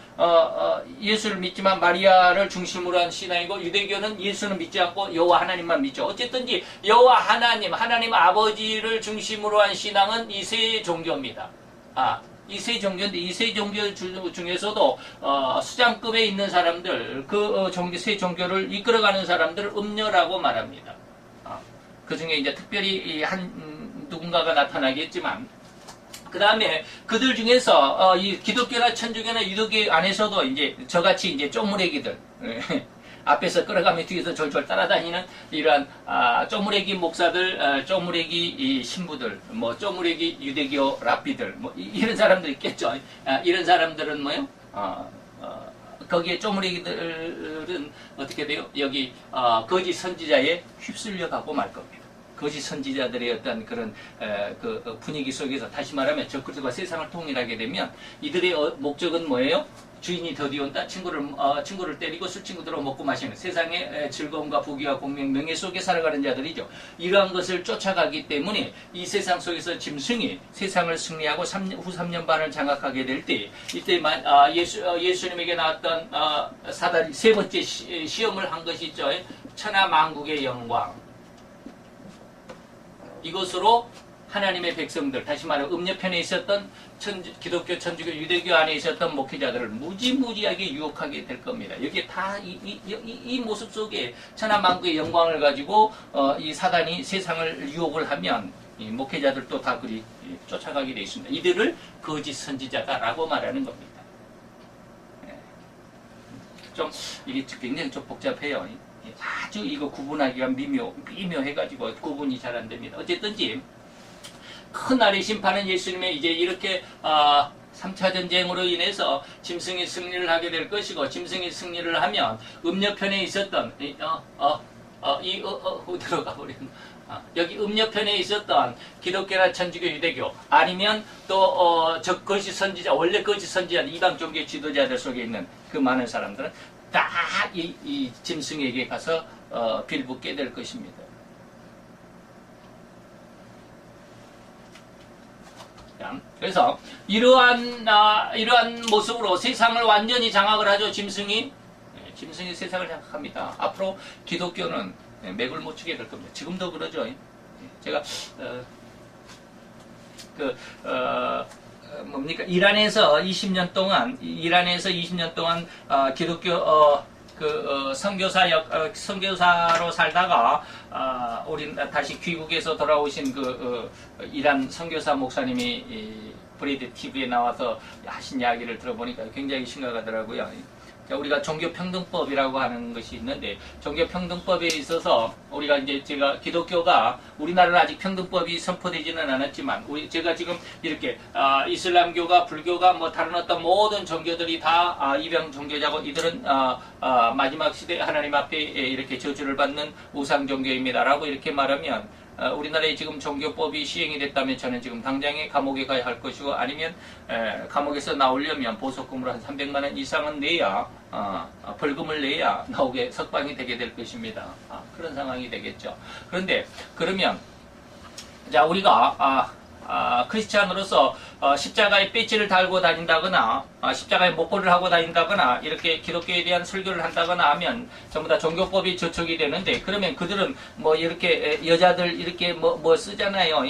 예수를 믿지만 마리아를 중심으로 한 신앙이고 유대교는 예수는 믿지 않고 여호와 하나님만 믿죠. 어쨌든지 여호와 하나님 아버지를 중심으로 한 신앙은 이 세 종교입니다. 이 세 종교인데 이 세 종교 중에서도 수장급에 있는 사람들, 세 종교를 이끌어가는 사람들을 음녀라고 말합니다. 그 중에 이제 특별히 누군가가 나타나겠지만, 그 다음에 그들 중에서 이 기독교나 천주교나 유대교 안에서도 이제 저같이 이제 쪼무레기들, 앞에서 끌어가며 뒤에서 졸졸 따라다니는 이러한 쪼무레기 목사들, 쪼무레기 신부들, 쪼무레기 유대교 랍비들, 이런 사람들이 있겠죠. 이런 사람들은 뭐요? 거기에 쪼무레기들은 어떻게 돼요? 여기 거짓 선지자에 휩쓸려 가고 말 겁니다. 거짓 선지자들의 어떤 그런 그 분위기 속에서 다시 말하면 저 그들과 세상을 통일하게 되면 이들의 목적은 뭐예요? 주인이 더디온다. 친구를 때리고 술친구들로 먹고 마시는 세상의 즐거움과 부귀와 공명, 명예 속에 살아가는 자들이죠. 이러한 것을 쫓아가기 때문에 이 세상 속에서 짐승이 세상을 승리하고 후 3년 반을 장악하게 될 때 이때 예수님에게 나왔던 사다리 세 번째 시험을 한 것이 있죠. 천하 만국의 영광. 이것으로 하나님의 백성들, 다시 말해 음녀편에 있었던 기독교, 천주교, 유대교 안에 있었던 목회자들을 무지무지하게 유혹하게 될 겁니다. 여기에 다 이 모습 속에 천하만국의 영광을 가지고 이 사단이 세상을 유혹을 하면 이 목회자들도 다 그리 쫓아가게 되어 있습니다. 이들을 거짓 선지자다라고 말하는 겁니다. 좀 이게 굉장히 좀 복잡해요. 아주 이거 구분하기가 미묘해가지고 구분이 잘 안 됩니다. 어쨌든지 큰 날의 심판은 예수님의 이제 이렇게 3차 전쟁으로 인해서 짐승이 승리를 하게 될 것이고 짐승이 승리를 하면 음녀편에 있었던 들어가 버리는 여기 음녀편에 있었던 기독교나 천주교, 유대교 아니면 또 거짓 선지자, 원래 거짓 선지자 이방 종교 지도자들 속에 있는 그 많은 사람들은 다 이 짐승에게 가서 빌붙게 될 것입니다. 그래서 이러한 모습으로 세상을 완전히 장악을 하죠. 짐승이. 짐승이 세상을 장악합니다. 앞으로 기독교는 맥을 못 추게 될 겁니다. 지금도 그러죠. 제가 뭡니까? 이란에서 20년 동안 기독교 선교사로 살다가 우리 다시 귀국해서 돌아오신 이란 선교사 목사님이 브레이드 TV에 나와서 하신 이야기를 들어보니까 굉장히 심각하더라고요. 우리가 종교평등법이라고 하는 것이 있는데, 종교평등법에 있어서 우리가 제가 기독교가 우리나라는 아직 평등법이 선포되지는 않았지만, 제가 지금 이렇게 이슬람교가, 불교가 뭐 다른 어떤 모든 종교들이 다 이방 종교자고, 이들은 마지막 시대 하나님 앞에 이렇게 저주를 받는 우상 종교입니다라고 이렇게 말하면, 우리나라에 지금 종교법이 시행이 됐다면 저는 지금 당장에 감옥에 가야 할 것이고, 아니면 감옥에서 나오려면 보석금으로 한 300만 원 이상은 내야, 벌금을 내야 나오게 석방이 되게 될 것입니다. 그런 상황이 되겠죠. 그런데 그러면 자, 우리가 크리스찬으로서 십자가에 배지를 달고 다닌다거나 십자가에 목걸이를 하고 다닌다거나 이렇게 기독교에 대한 설교를 한다거나 하면 전부 다 종교법이 저촉이 되는데, 그러면 그들은 뭐 이렇게 여자들 이렇게 뭐 쓰잖아요.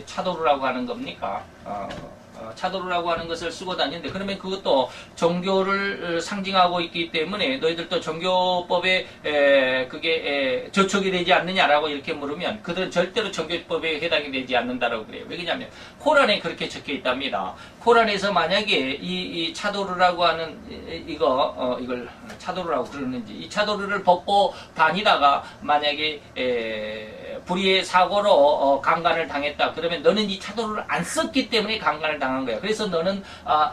차도루라고 하는 겁니까? 차도루라고 하는 것을 쓰고 다니는데, 그러면 그것도 종교를 상징하고 있기 때문에 너희들도 종교법에 그게 저촉이 되지 않느냐라고 이렇게 물으면 그들은 절대로 종교법에 해당이 되지 않는다라고 그래요. 왜냐하면 코란에 그렇게 적혀 있답니다. 코란에서 만약에 이 차도루라고 하는 이걸 차도루라고 그러는지, 이 차도루를 벗고 다니다가 만약에 불의의 사고로 강간을 당했다. 그러면 너는 이 차도루를 안 썼기 때문에 강간을 당한 거야. 그래서 너는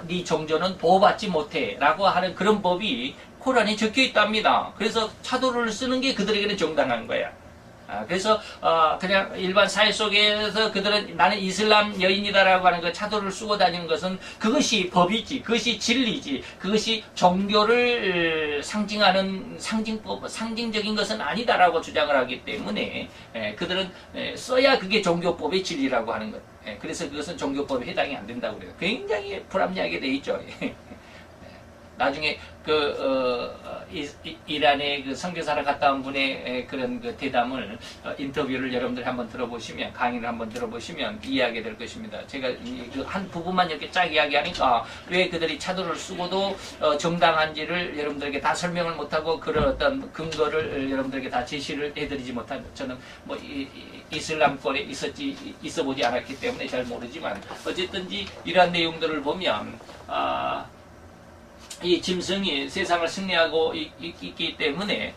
네 종교는 보호받지 못해 라고 하는 그런 법이 코란에 적혀 있답니다. 그래서 차도루를 쓰는 게 그들에게는 정당한 거야. 그래서 그냥 일반 사회 속에서 그들은 나는 이슬람 여인이다라고 하는 그 차도를 쓰고 다니는 것은 그것이 법이지, 그것이 진리지, 그것이 종교를 상징하는 상징적인 것은 아니다라고 주장을 하기 때문에 그들은 써야 그게 종교법의 진리라고 하는 것. 그래서 그것은 종교법에 해당이 안 된다고 그래요. 굉장히 불합리하게 돼 있죠. 나중에 이란의 그 선교사를 갔다 온 분의 그런 그 대담을 인터뷰를 여러분들이 한번 들어보시면, 강의를 한번 들어보시면 이해하게 될 것입니다. 제가 한 부분만 이렇게 쫙 이야기하니까 왜 그들이 차도를 쓰고도 정당한지를 여러분들에게 다 설명을 못하고 그런 어떤 근거를 여러분들에게 다 제시를 해드리지 못한, 저는 뭐 이슬람권에 있어보지 않았기 때문에 잘 모르지만 어쨌든지 이러한 내용들을 보면 이 짐승이 세상을 승리하고 있기 때문에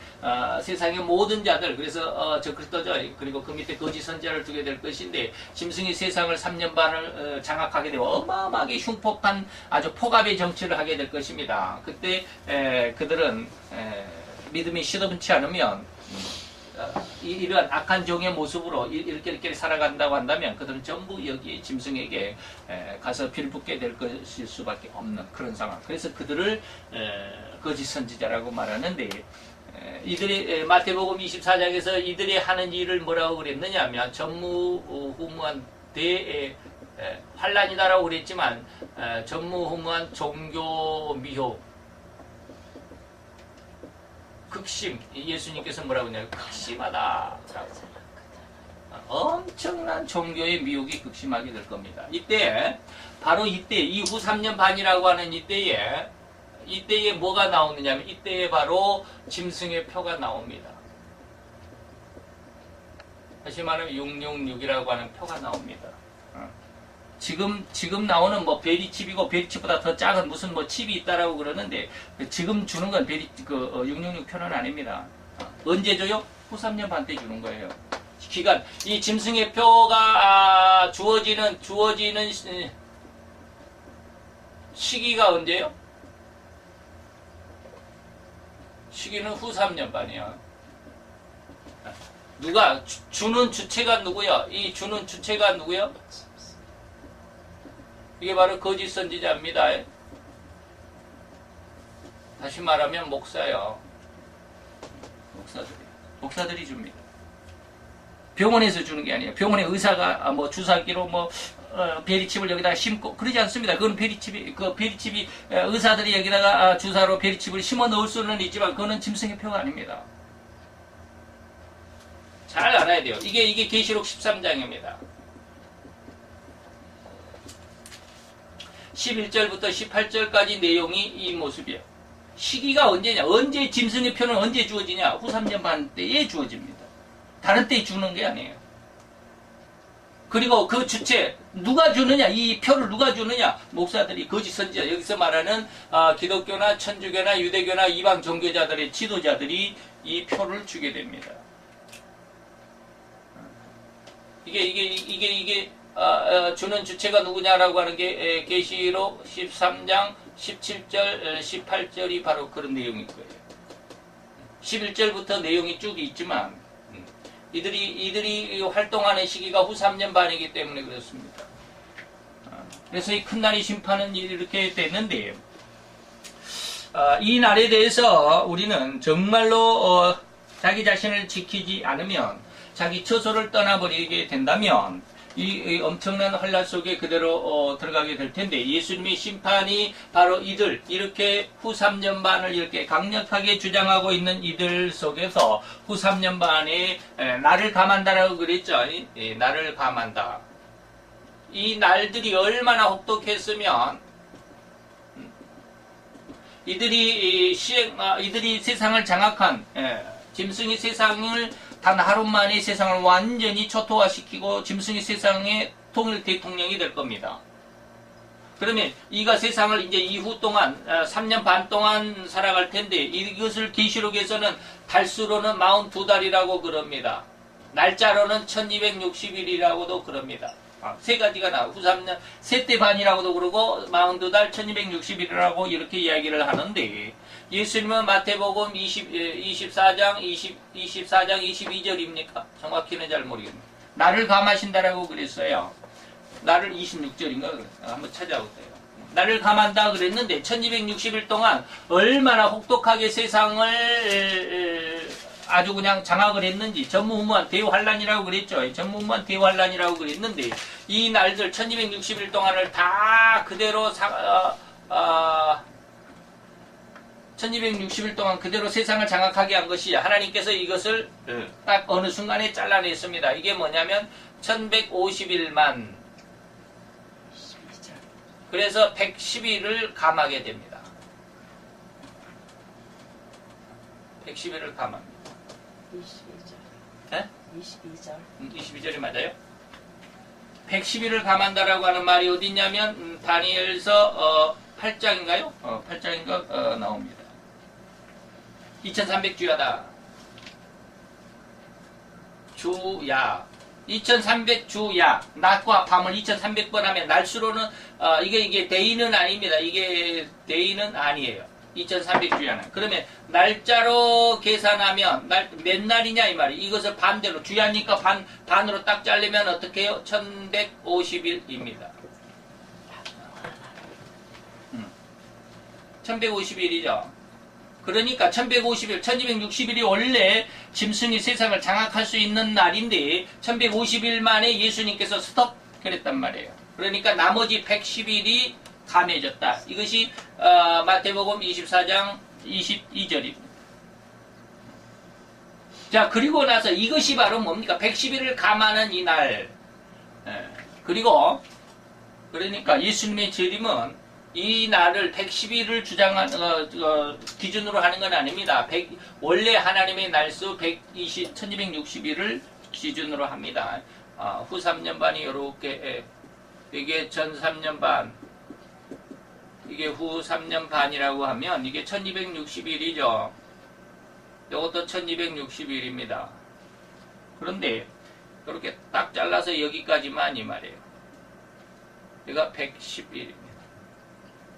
세상의 모든 자들, 그래서 저 그리스도죠, 그리고 그 밑에 거짓 선지자를 두게 될 것인데, 짐승이 세상을 3년 반을 장악하게 되고 어마어마하게 흉폭한 아주 폭압의 정치를 하게 될 것입니다. 그때 그들은 믿음이 시더분치 않으면 이러한 악한 종의 모습으로 이렇게 살아간다고 한다면 그들은 전부 여기 짐승에게 가서 빌붙게 될 것일 수밖에 없는 그런 상황. 그래서 그들을 거짓 선지자라고 말하는데, 이들이 마태복음 24장에서 이들이 하는 일을 뭐라고 그랬느냐 하면 전무후무한 환란이다라고 그랬지만 전무후무한 종교 미혹, 극심, 예수님께서 뭐라고 했냐면 극심하다. 엄청난 종교의 미혹이 극심하게 될 겁니다. 이때 바로 이때 이후 3년 반이라고 하는 이때에 뭐가 나오느냐면 이때에 바로 짐승의 표가 나옵니다. 다시 말하면 666이라고 하는 표가 나옵니다. 지금 나오는 뭐 베리칩이고 베리칩보다 더 작은 무슨 뭐 칩이 있다라고 그러는데, 지금 주는 건 666 표는 아닙니다. 언제 줘요? 후 3년 반 때 주는 거예요. 기간, 이 짐승의 표가 주어지는 시기가 언제요? 시기는 후 3년 반이야. 누가 주는 주체가 누구야? 이 주는 주체가 누구야? 이게 바로 거짓 선지자입니다. 다시 말하면 목사요. 목사들이 줍니다. 병원에서 주는 게 아니에요. 병원에 의사가 뭐 주사기로 뭐 베리칩을 여기다가 심고 그러지 않습니다. 그건 베리칩이 의사들이 여기다가 주사로 베리칩을 심어 넣을 수는 있지만 그거는 짐승의 표가 아닙니다. 잘 알아야 돼요. 이게 계시록 13장입니다. 11절부터 18절까지 내용이 이 모습이에요. 시기가 언제냐? 언제 짐승의 표는 언제 주어지냐? 후 3년 반 때에 주어집니다. 다른 때에 주는 게 아니에요. 그리고 그 주체 누가 주느냐? 이 표를 누가 주느냐? 목사들이, 거짓 선지자, 여기서 말하는 기독교나 천주교나 유대교나 이방 종교자들의 지도자들이 이 표를 주게 됩니다. 이게 주는 주체가 누구냐라고 하는 게 계시록 13장 17절 18절이 바로 그런 내용일 거예요. 11절부터 내용이 쭉 있지만 이들이 활동하는 시기가 후 3년 반이기 때문에 그렇습니다. 그래서 이 큰 날의 심판은 이렇게 됐는데 이 날에 대해서 우리는 정말로 자기 자신을 지키지 않으면, 자기 처소를 떠나버리게 된다면 이 엄청난 환란 속에 그대로 들어가게 될 텐데, 예수님의 심판이 바로 이들, 이렇게 후 3년 반을 이렇게 강력하게 주장하고 있는 이들 속에서 후 3년 반에 나를 감한다라고 그랬죠. 나를 감한다. 이 날들이 얼마나 혹독했으면 이들이 세상을 장악한, 짐승이 세상을 단 하루 만에 세상을 완전히 초토화시키고 짐승이 세상의 통일 대통령이 될 겁니다. 그러면 이가 세상을 이제 이후 동안 3년 반 동안 살아갈 텐데, 이것을 계시록에서는 달수로는 42달이라고 그럽니다. 날짜로는 1260일이라고도 그럽니다. 세 가지가 나와. 후 3년 세대 반이라고도 그러고 42달 1260일이라고 이렇게 이야기를 하는데, 예수님은 마태복음 24장 22절입니까? 정확히는 잘 모르겠네요. 나를 감하신다라고 그랬어요. 나를 26절인가? 한번 찾아볼게요. 나를 감한다 그랬는데 1260일 동안 얼마나 혹독하게 세상을 아주 그냥 장악을 했는지, 전무후무한 대환란이라고 그랬죠. 전무후무한 대환란이라고 그랬는데, 이 날들 1260일 동안을 다 그대로 1260일 동안 그대로 세상을 장악하게 한 것이, 하나님께서 이것을 딱 어느 순간에 잘라냈습니다. 이게 뭐냐면 1151만, 그래서 110일을 감하게 됩니다. 110일을 감합니다. 22절. 네? 22절. 22절이 맞아요? 110일을 감한다라고 하는 말이 어디 있냐면 다니엘서 8장인가요? 8장인가 나옵니다. 2300주야다. 주야. 2300주야. 낮과 밤을 2300번 하면 날수로는 이게 데이는 아닙니다. 이게 데이는 아니에요. 2300주야는. 그러면 날짜로 계산하면 몇 날이냐 이 말이. 이것을 반대로 주야니까 반으로 딱 자르면 어떻게 해요? 1150일입니다. 1150일이죠. 그러니까 1150일, 1260일이 원래 짐승이 세상을 장악할 수 있는 날인데 1150일 만에 예수님께서 스톱 그랬단 말이에요. 그러니까 나머지 110일이 감해졌다. 이것이 마태복음 24장 22절입니다. 자, 그리고 나서 이것이 바로 뭡니까? 110일을 감하는 이 날. 그리고 그러니까 예수님의 재림은 이 날을 110일을 기준으로 하는 건 아닙니다. 원래 하나님의 날수 1260일을 기준으로 합니다. 후 3년 반이 이렇게, 이게 전 3년 반, 이게 후 3년 반이라고 하면 이게 1260일이죠. 이것도 1260일입니다. 그런데 이렇게 딱 잘라서 여기까지만 이 말이에요. 얘가 110일입니다.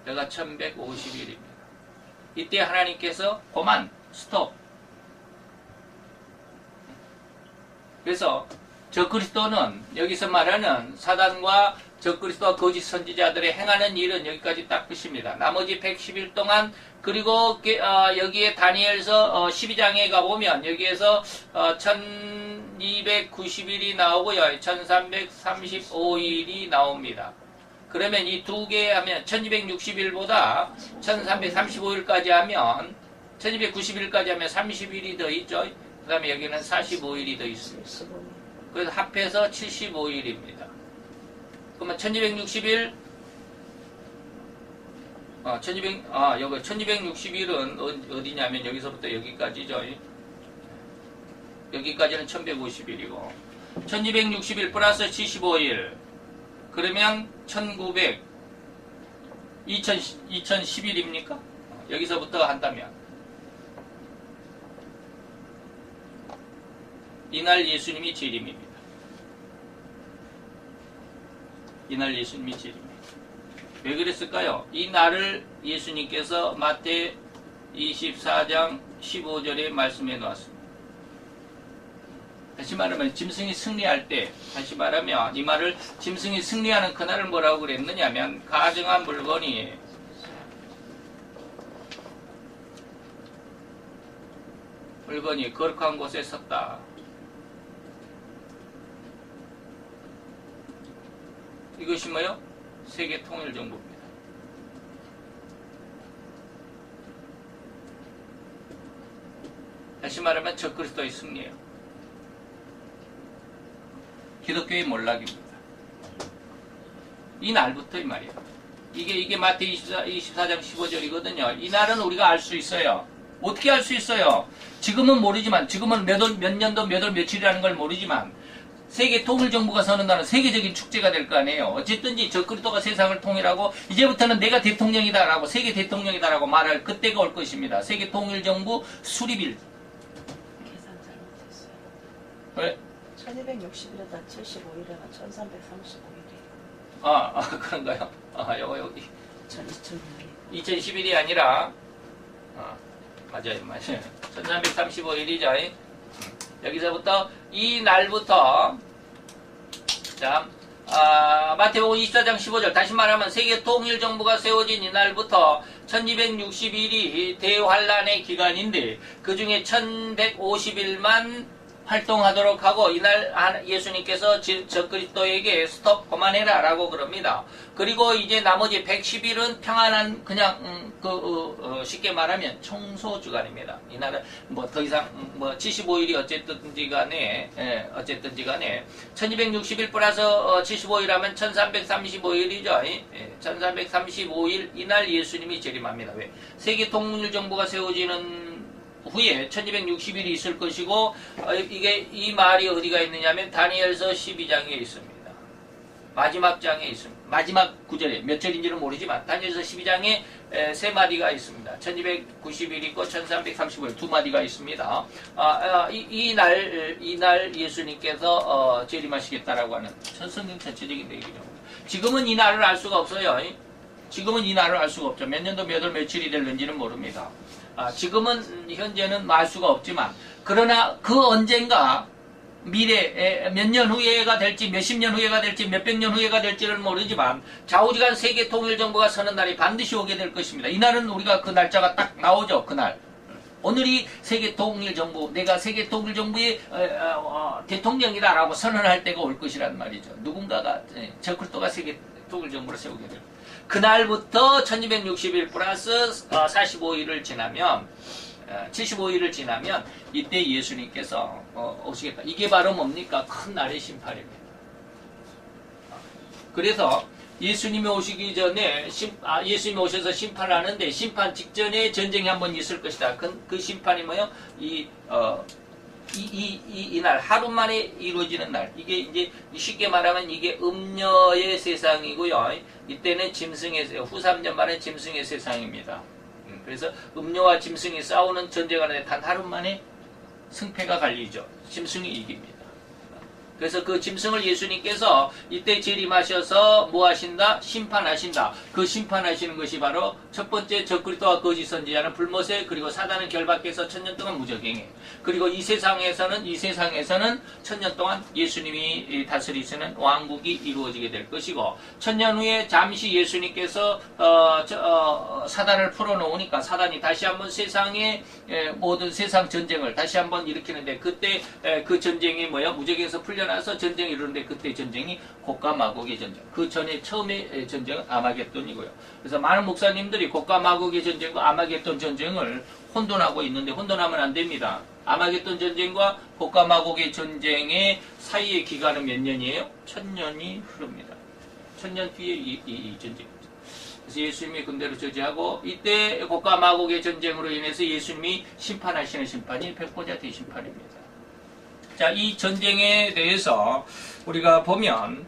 내가 1150일입니다. 이때 하나님께서 그만 스톱. 그래서 저 그리스도는 여기서 말하는 사단과 적그리스도와 거짓 선지자들의 행하는 일은 여기까지 딱 끝입니다. 나머지 110일 동안 그리고 여기에 다니엘서 12장에 가보면 여기에서 1290일이 나오고요. 1335일이 나옵니다. 그러면 이 두 개 하면 1260일보다 1335일까지 하면 1290일까지 하면 30일이 더 있죠. 그 다음에 여기는 45일이 더 있습니다. 15일. 그래서 합해서 75일입니다. 그러면 1260일, 여기 1260일은 어디냐면 여기서부터 여기까지죠. 여기까지는 1150일이고, 1260일 플러스 75일, 그러면 2010일입니까? 여기서부터 한다면. 이날 예수님이 재림입니다. 이날 예수님이 재림입니다. 왜 그랬을까요? 이 날을 예수님께서 마태 24장 15절에 말씀해 놓았습니다. 다시 말하면 짐승이 승리할 때, 다시 말하면 이 말을 짐승이 승리하는 그날을 뭐라고 그랬느냐면 가증한 물건이 거룩한 곳에 섰다. 이것이 뭐요? 세계 통일 정부입니다. 다시 말하면 적그리스도의 승리예요. 기독교의 몰락입니다. 이 날부터 이 말이에요. 이게 마태 24장 15절이거든요. 이 날은 우리가 알 수 있어요. 어떻게 알 수 있어요? 지금은 모르지만, 지금은 몇 년도 몇 월 며칠이라는 걸 모르지만, 세계 통일 정부가 서는 날은 세계적인 축제가 될 거 아니에요. 어쨌든지 적그리스도가 세상을 통일하고 이제부터는 내가 대통령이다라고 세계 대통령이다라고 말할 그때가 올 것입니다. 세계 통일 정부 수립일. 계산 잘못했어요. 왜? 1260일에다 75일에가 1335일이에요. 그런가요? 여기 2010일이. 2011이 아니라 맞아요. 1335일이죠. 여기서부터 이 날부터 자 마태복음 24장 15절 다시 말하면 세계 통일 정부가 세워진 이 날부터 1260일이 대환란의 기간인데 그 중에 1150일만 활동하도록 하고 이날 예수님께서 적그리스도에게 스톱 그만해라 라고 그럽니다. 그리고 이제 나머지 110일은 평안한 그냥 쉽게 말하면 청소 주간입니다. 이날은 뭐 더 이상 75일이 어쨌든지 간에 1260일 플러스 75일 하면 1335일이죠. 1335일 이날 예수님이 재림합니다. 왜? 세계 통일 정부가 세워지는 후에 1260일이 있을 것이고 이 말이 어디가 있느냐면 다니엘서 12장에 있습니다. 마지막 장에 있습니다. 마지막 구절에 몇 절인지는 모르지만 다니엘서 12장에 세 마디가 있습니다. 1290일 있고 1335일 두 마디가 있습니다. 이날 예수님께서 재림하시겠다라고 하는 성경 전체적인 내용이죠. 지금은 이 날을 알 수가 없어요. 지금은 이 날을 알 수가 없죠. 몇 년도 몇 월 며칠이 될는지는 모릅니다. 지금은 현재는 알 수가 없지만 그러나 그 언젠가 미래 몇 년 후에가 될지 몇십 년 후에가 될지 몇백 년 후에가 될지는 모르지만 좌우지간 세계 통일 정부가 서는 날이 반드시 오게 될 것입니다. 이날은 우리가 그 날짜가 딱 나오죠. 그날 오늘이 세계 통일 정부 내가 세계 통일 정부의 대통령이다라고 선언할 때가 올 것이란 말이죠. 누군가가 적그리스도가 세계 통일 정부를 세우게 될 그날부터 1260일 플러스 45일을 지나면 75일을 지나면 이때 예수님께서 오시겠다. 이게 바로 뭡니까? 큰 날의 심판입니다. 그래서 예수님이 오시기 전에 예수님이 오셔서 심판하는데 심판 직전에 전쟁이 한번 있을 것이다. 그 심판이 뭐요? 이날 하루 만에 이루어지는 날. 이게 이제 쉽게 말하면 이게 음녀의 세상이고요. 이때는 짐승의 후 3년 만에 짐승의 세상입니다. 그래서 음녀와 짐승이 싸우는 전쟁하는데 단 하루 만에 승패가 갈리죠. 짐승이 이깁니다. 그래서 그 짐승을 예수님께서 이때 재림하셔서 뭐 하신다? 심판하신다. 그 심판하시는 것이 바로 첫 번째 적그리스도와 거짓 선지자는 불못에, 그리고 사단은 결박해서 1000년 동안 무적행해. 그리고 이 세상에서는 1000년 동안 예수님이 다스리시는 왕국이 이루어지게 될 것이고, 1000년 후에 잠시 예수님께서 사단을 풀어놓으니까 사단이 다시 한번 세상의 모든 세상 전쟁을 다시 한번 일으키는데, 그때 그 전쟁이 뭐야? 무적에서 풀려나서 전쟁이 이루는데, 그때 전쟁이 곡과 마곡의 전쟁. 그 전에 처음의 전쟁은 아마겟돈이고요. 그래서 많은 목사님들이 곡과 마곡의 전쟁과 아마겟돈 전쟁을 혼돈하고 있는데, 혼돈하면 안 됩니다. 아마겟돈 전쟁과 곡과 마곡의 전쟁의 사이의 기간은 몇 년이에요? 1000년이 흐릅니다. 1000년 뒤에 이 전쟁입니다. 그래서 예수님이 군대로 저지하고, 이때 곡과 마곡의 전쟁으로 인해서 예수님이 심판하시는 심판이 백보자 대심판입니다. 자, 이 전쟁에 대해서 우리가 보면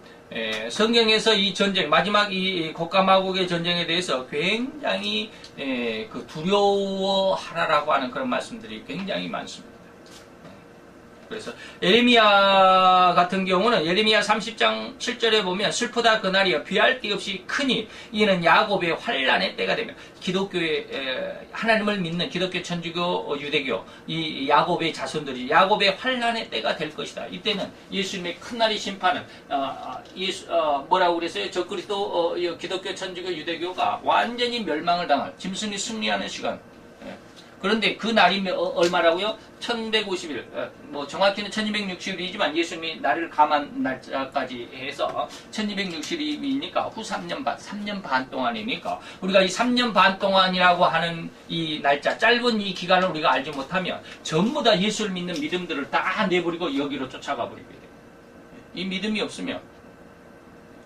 성경에서 이 전쟁, 마지막 이 곡과 마곡의 전쟁에 대해서 굉장히 그 두려워하라라고 하는 그런 말씀들이 굉장히 많습니다. 그래서 예레미야 같은 경우는 예레미야 30장 7절에 보면, 슬프다 그날이여 비할 데 없이 크니 이는 야곱의 환난의 때가 되며, 기독교의 하나님을 믿는 기독교, 천주교, 유대교 이 야곱의 자손들이 야곱의 환난의 때가 될 것이다. 이때는 예수님의 큰 날의 심판은 뭐라고 그랬어요? 적그리스도 기독교, 천주교, 유대교가 완전히 멸망을 당할, 짐승이 승리하는 시간. 그런데 그 날이 얼마라고요? 1150일, 뭐 정확히는 1260일이지만 예수님이 날을 감한 날짜까지 해서 1260일이니까 후 3년 반 동안이니까, 우리가 이 3년 반 동안이라고 하는 이 날짜, 짧은 이 기간을 우리가 알지 못하면 전부 다 예수를 믿는 믿음들을 다 내버리고 여기로 쫓아가 버리게 돼요. 이 믿음이 없으면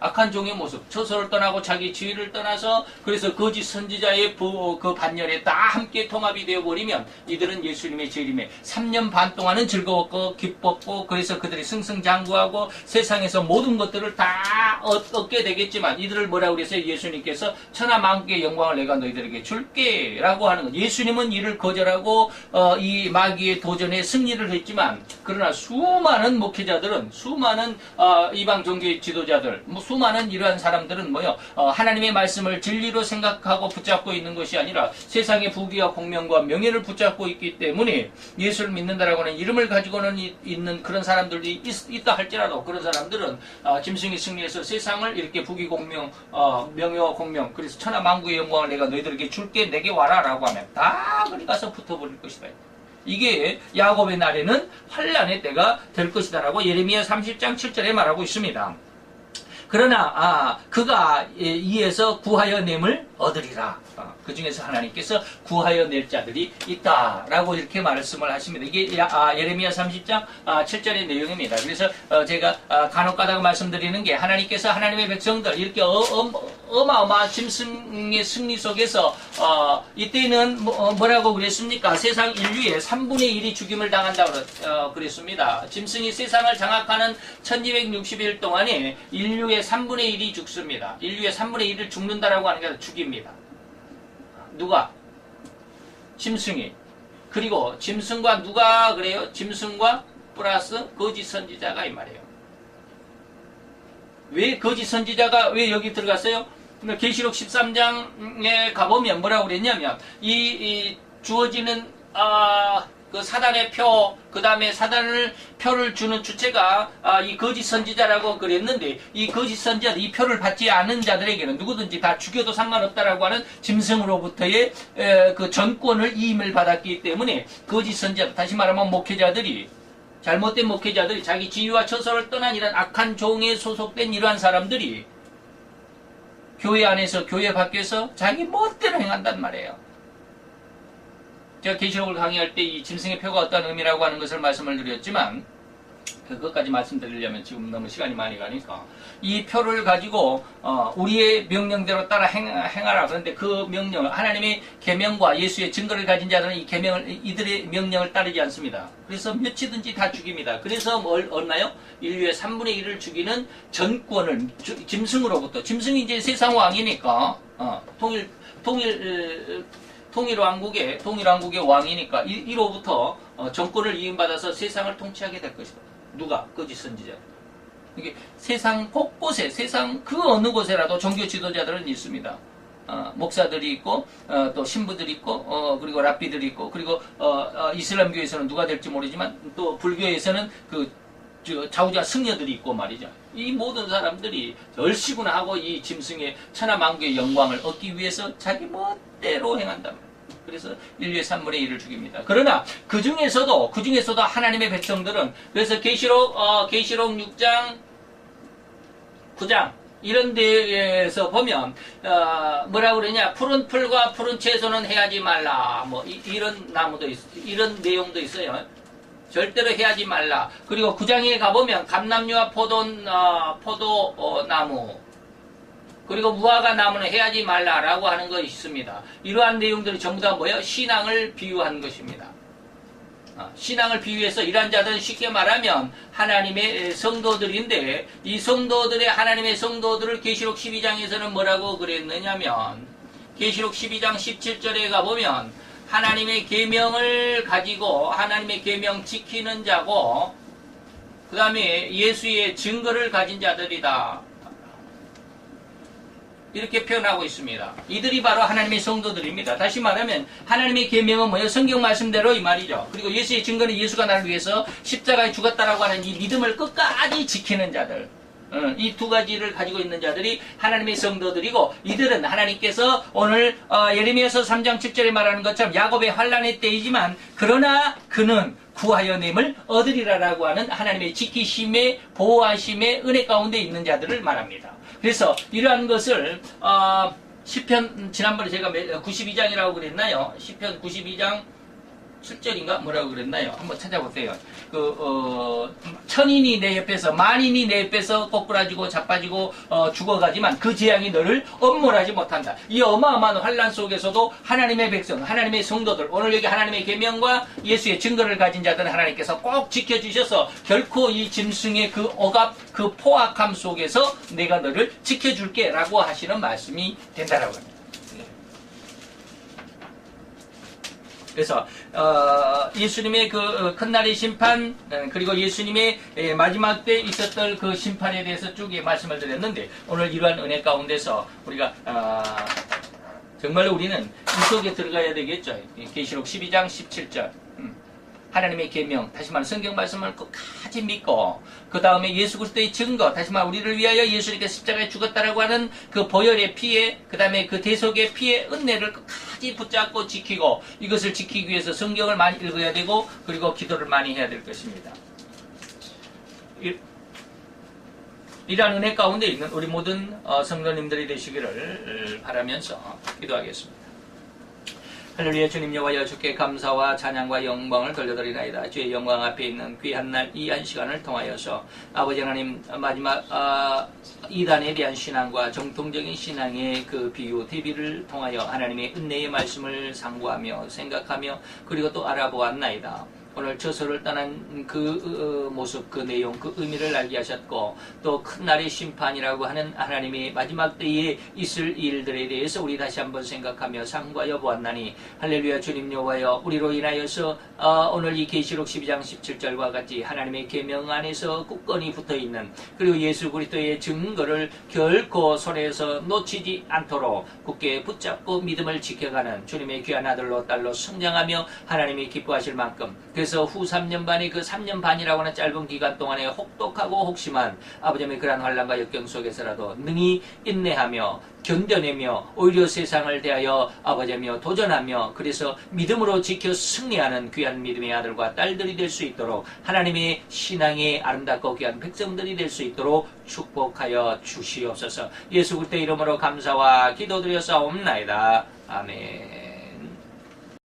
악한 종의 모습, 처소를 떠나고 자기 지위를 떠나서, 그래서 거짓 선지자의 그 반열에 다 함께 통합이 되어버리면 이들은 예수님의 재림에 3년 반 동안은 즐거웠고 기뻤고, 그래서 그들이 승승장구하고 세상에서 모든 것들을 다 얻게 되겠지만, 이들을 뭐라고 그랬어요? 예수님께서 천하만국의 영광을 내가 너희들에게 줄게 라고 하는 것. 예수님은 이를 거절하고 이 마귀의 도전에 승리를 했지만, 그러나 수많은 목회자들은, 수많은 이방 종교의 지도자들, 수많은 이러한 사람들은 하나님의 말씀을 진리로 생각하고 붙잡고 있는 것이 아니라 세상의 부귀와 공명과 명예를 붙잡고 있기 때문에, 예수를 믿는다라고 하는 이름을 가지고는 있는 그런 사람들이 있다 할지라도, 그런 사람들은 짐승이 승리해서 세상을 이렇게 부귀 공명, 명예와 공명, 그래서 천하만국의 영광을 내가 너희들에게 줄게, 내게 와라 라고 하면 다 그리 가서 붙어버릴 것이다. 이게 야곱의 날에는 환난의 때가 될 것이다 라고 예레미야 30장 7절에 말하고 있습니다. 그러나 그가 이에서 구하여 냄을 얻으리라. 그 중에서 하나님께서 구하여 낼 자들이 있다라고 이렇게 말씀을 하십니다. 이게 예레미야 30장 7절의 내용입니다. 그래서 제가 간혹가다가 말씀드리는 게, 하나님께서 하나님의 백성들 이렇게 어마어마한 짐승의 승리 속에서 이때는 뭐라고 그랬습니까? 세상 인류의 3분의 1이 죽임을 당한다고 그랬습니다. 짐승이 세상을 장악하는 1260일 동안에 인류의 3분의 1이 죽습니다. 인류의 3분의 1을 죽는다라고 하는 게 죽입니다. 누가? 짐승이. 그리고 짐승과 누가 그래요? 짐승과 플러스 거짓 선지자가 이 말이에요. 왜 거짓 선지자가 왜 여기 들어갔어요? 계시록 13장에 가보면 뭐라고 그랬냐면, 이 주어지는 그 사단의 표, 그 다음에 표를 주는 주체가 이 거짓 선지자라고 그랬는데, 이 거짓 선지자, 이 표를 받지 않은 자들에게는 누구든지 다 죽여도 상관없다라고 하는 짐승으로부터의 그 전권을 이임을 받았기 때문에, 거짓 선지자, 다시 말하면 목회자들이, 잘못된 목회자들이, 자기 지위와 처소를 떠난 이런 악한 종에 소속된 이러한 사람들이 교회 안에서, 교회 밖에서 자기 멋대로 행한단 말이에요. 제가 계시록을 강의할 때 이 짐승의 표가 어떤 의미라고 하는 것을 말씀을 드렸지만, 그것까지 말씀드리려면 지금 너무 시간이 많이 가니까, 이 표를 가지고 우리의 명령대로 따라 행하라. 그런데 그 명령을, 하나님의 계명과 예수의 증거를 가진 자들은 이 계명을, 이들의 명령을 따르지 않습니다. 그래서 며치든지 다 죽입니다. 그래서 얼마요? 인류의 3분의 1을 죽이는 전권을 짐승으로부터, 짐승이 이제 세상 왕이니까 통일왕국의 왕이니까 이로부터 정권을 이임받아서 세상을 통치하게 될 것이다. 누가? 거짓 선지자. 이게 세상 곳곳에, 세상 그 어느 곳에라도 종교 지도자들은 있습니다. 목사들이 있고, 또 신부들이 있고, 그리고 랍비들이 있고, 그리고 이슬람교에서는 누가 될지 모르지만, 또 불교에서는 좌우자 승려들이 있고 말이죠. 이 모든 사람들이 얼씨구나 하고 이 짐승의 천하만국의 영광을 얻기 위해서 자기 멋대로 행한다. 그래서 인류의 3분의 1을 죽입니다. 그러나 그 중에서도 하나님의 백성들은, 그래서 계시록 6장 9장 이런 데에서 보면 뭐라 그러냐, 푸른 풀과 푸른 채소는 해하지 말라, 뭐 이런 나무도 이런 내용도 있어요. 절대로 해하지 말라. 그리고 9장에 가보면 감람류와 포도나무, 그리고 무화과 나무는 해하지 말라라고 하는 것이 있습니다. 이러한 내용들이 전부 다 뭐예요? 신앙을 비유한 것입니다. 신앙을 비유해서 이러한 자들은 쉽게 말하면 하나님의 성도들인데, 이 성도들의 하나님의 성도들을 계시록 12장에서는 뭐라고 그랬느냐면, 계시록 12장 17절에 가보면 하나님의 계명을 가지고 하나님의 계명 지키는 자고, 그 다음에 예수의 증거를 가진 자들이다, 이렇게 표현하고 있습니다. 이들이 바로 하나님의 성도들입니다. 다시 말하면 하나님의 계명은 뭐예요? 성경 말씀대로 이 말이죠. 그리고 예수의 증거는 예수가 나를 위해서 십자가에 죽었다라고 하는 이 믿음을 끝까지 지키는 자들, 이 두 가지를 가지고 있는 자들이 하나님의 성도들이고, 이들은 하나님께서 오늘 예레미야서 3장 7절에 말하는 것처럼 야곱의 환난의 때이지만 그러나 그는 구하여 냄을 얻으리라라고 하는 하나님의 지키심의 보호하심의 은혜 가운데 있는 자들을 말합니다. 그래서 이러한 것을 시편, 지난번에 제가 92장이라고 그랬나요? 시편 92장 7절인가 뭐라고 그랬나요? 한번 찾아보세요. 천인이 내 옆에서, 만인이 내 옆에서 꼬꾸라지고 자빠지고 죽어가지만 그 재앙이 너를 엄몰하지 못한다. 이 어마어마한 환난 속에서도 하나님의 백성, 하나님의 성도들, 오늘 여기 하나님의 계명과 예수의 증거를 가진 자들은 하나님께서 꼭 지켜주셔서 결코 이 짐승의 그 억압, 그 포악함 속에서 내가 너를 지켜줄게 라고 하시는 말씀이 된다라고 합니다. 그래서 예수님의 그 큰날의 심판, 그리고 예수님의 마지막 때 있었던 그 심판에 대해서 쭉 말씀을 드렸는데, 오늘 이러한 은혜 가운데서 우리가 정말로 우리는 이 속에 들어가야 되겠죠. 계시록 12장 17절 하나님의 계명, 다시 말하면 성경 말씀을 끝까지 믿고, 그 다음에 예수 그리스도의 증거, 다시 말하면 우리를 위하여 예수님께서 십자가에 죽었다라고 하는 그 보혈의 피에, 그 다음에 그 대속의 피의 은혜를 끝까지 붙잡고 지키고, 이것을 지키기 위해서 성경을 많이 읽어야 되고, 그리고 기도를 많이 해야 될 것입니다. 이러한 은혜 가운데 있는 우리 모든 성도님들이 되시기를 바라면서 기도하겠습니다. 할렐루야. 주님 여호와여, 주께 감사와 찬양과 영광을 돌려드리나이다. 주의 영광 앞에 있는 귀한 날, 이 한 시간을 통하여서 아버지 하나님, 마지막 이단에 대한 신앙과 정통적인 신앙의 그 비유, 대비를 통하여 하나님의 은혜의 말씀을 상고하며 생각하며 그리고 또 알아보았나이다. 오늘 저서를 떠난 그 모습, 그 내용, 그 의미를 알게 하셨고, 또 큰 날의 심판이라고 하는 하나님의 마지막 때에 있을 일들에 대해서 우리 다시 한번 생각하며 상고하여 보았나니, 할렐루야. 주님 여호와여, 우리로 인하여서 오늘 이 계시록 12장 17절과 같이 하나님의 계명 안에서 굳건히 붙어있는, 그리고 예수 그리스도의 증거를 결코 손에서 놓치지 않도록 굳게 붙잡고 믿음을 지켜가는 주님의 귀한 아들로 딸로 성장하며 하나님이 기뻐하실 만큼, 그래서 후 3년 반의 그 3년 반이라고 하는 짧은 기간 동안에 혹독하고 혹심한 아버지의 그러한 환난과 역경 속에서라도 능히 인내하며 견뎌내며 오히려 세상을 대하여 아버지며 도전하며, 그래서 믿음으로 지켜 승리하는 귀한 믿음의 아들과 딸들이 될 수 있도록, 하나님의 신앙의 아름답고 귀한 백성들이 될 수 있도록 축복하여 주시옵소서. 예수 그리스도의 이름으로 감사와 기도드려 싸움나이다. 아멘.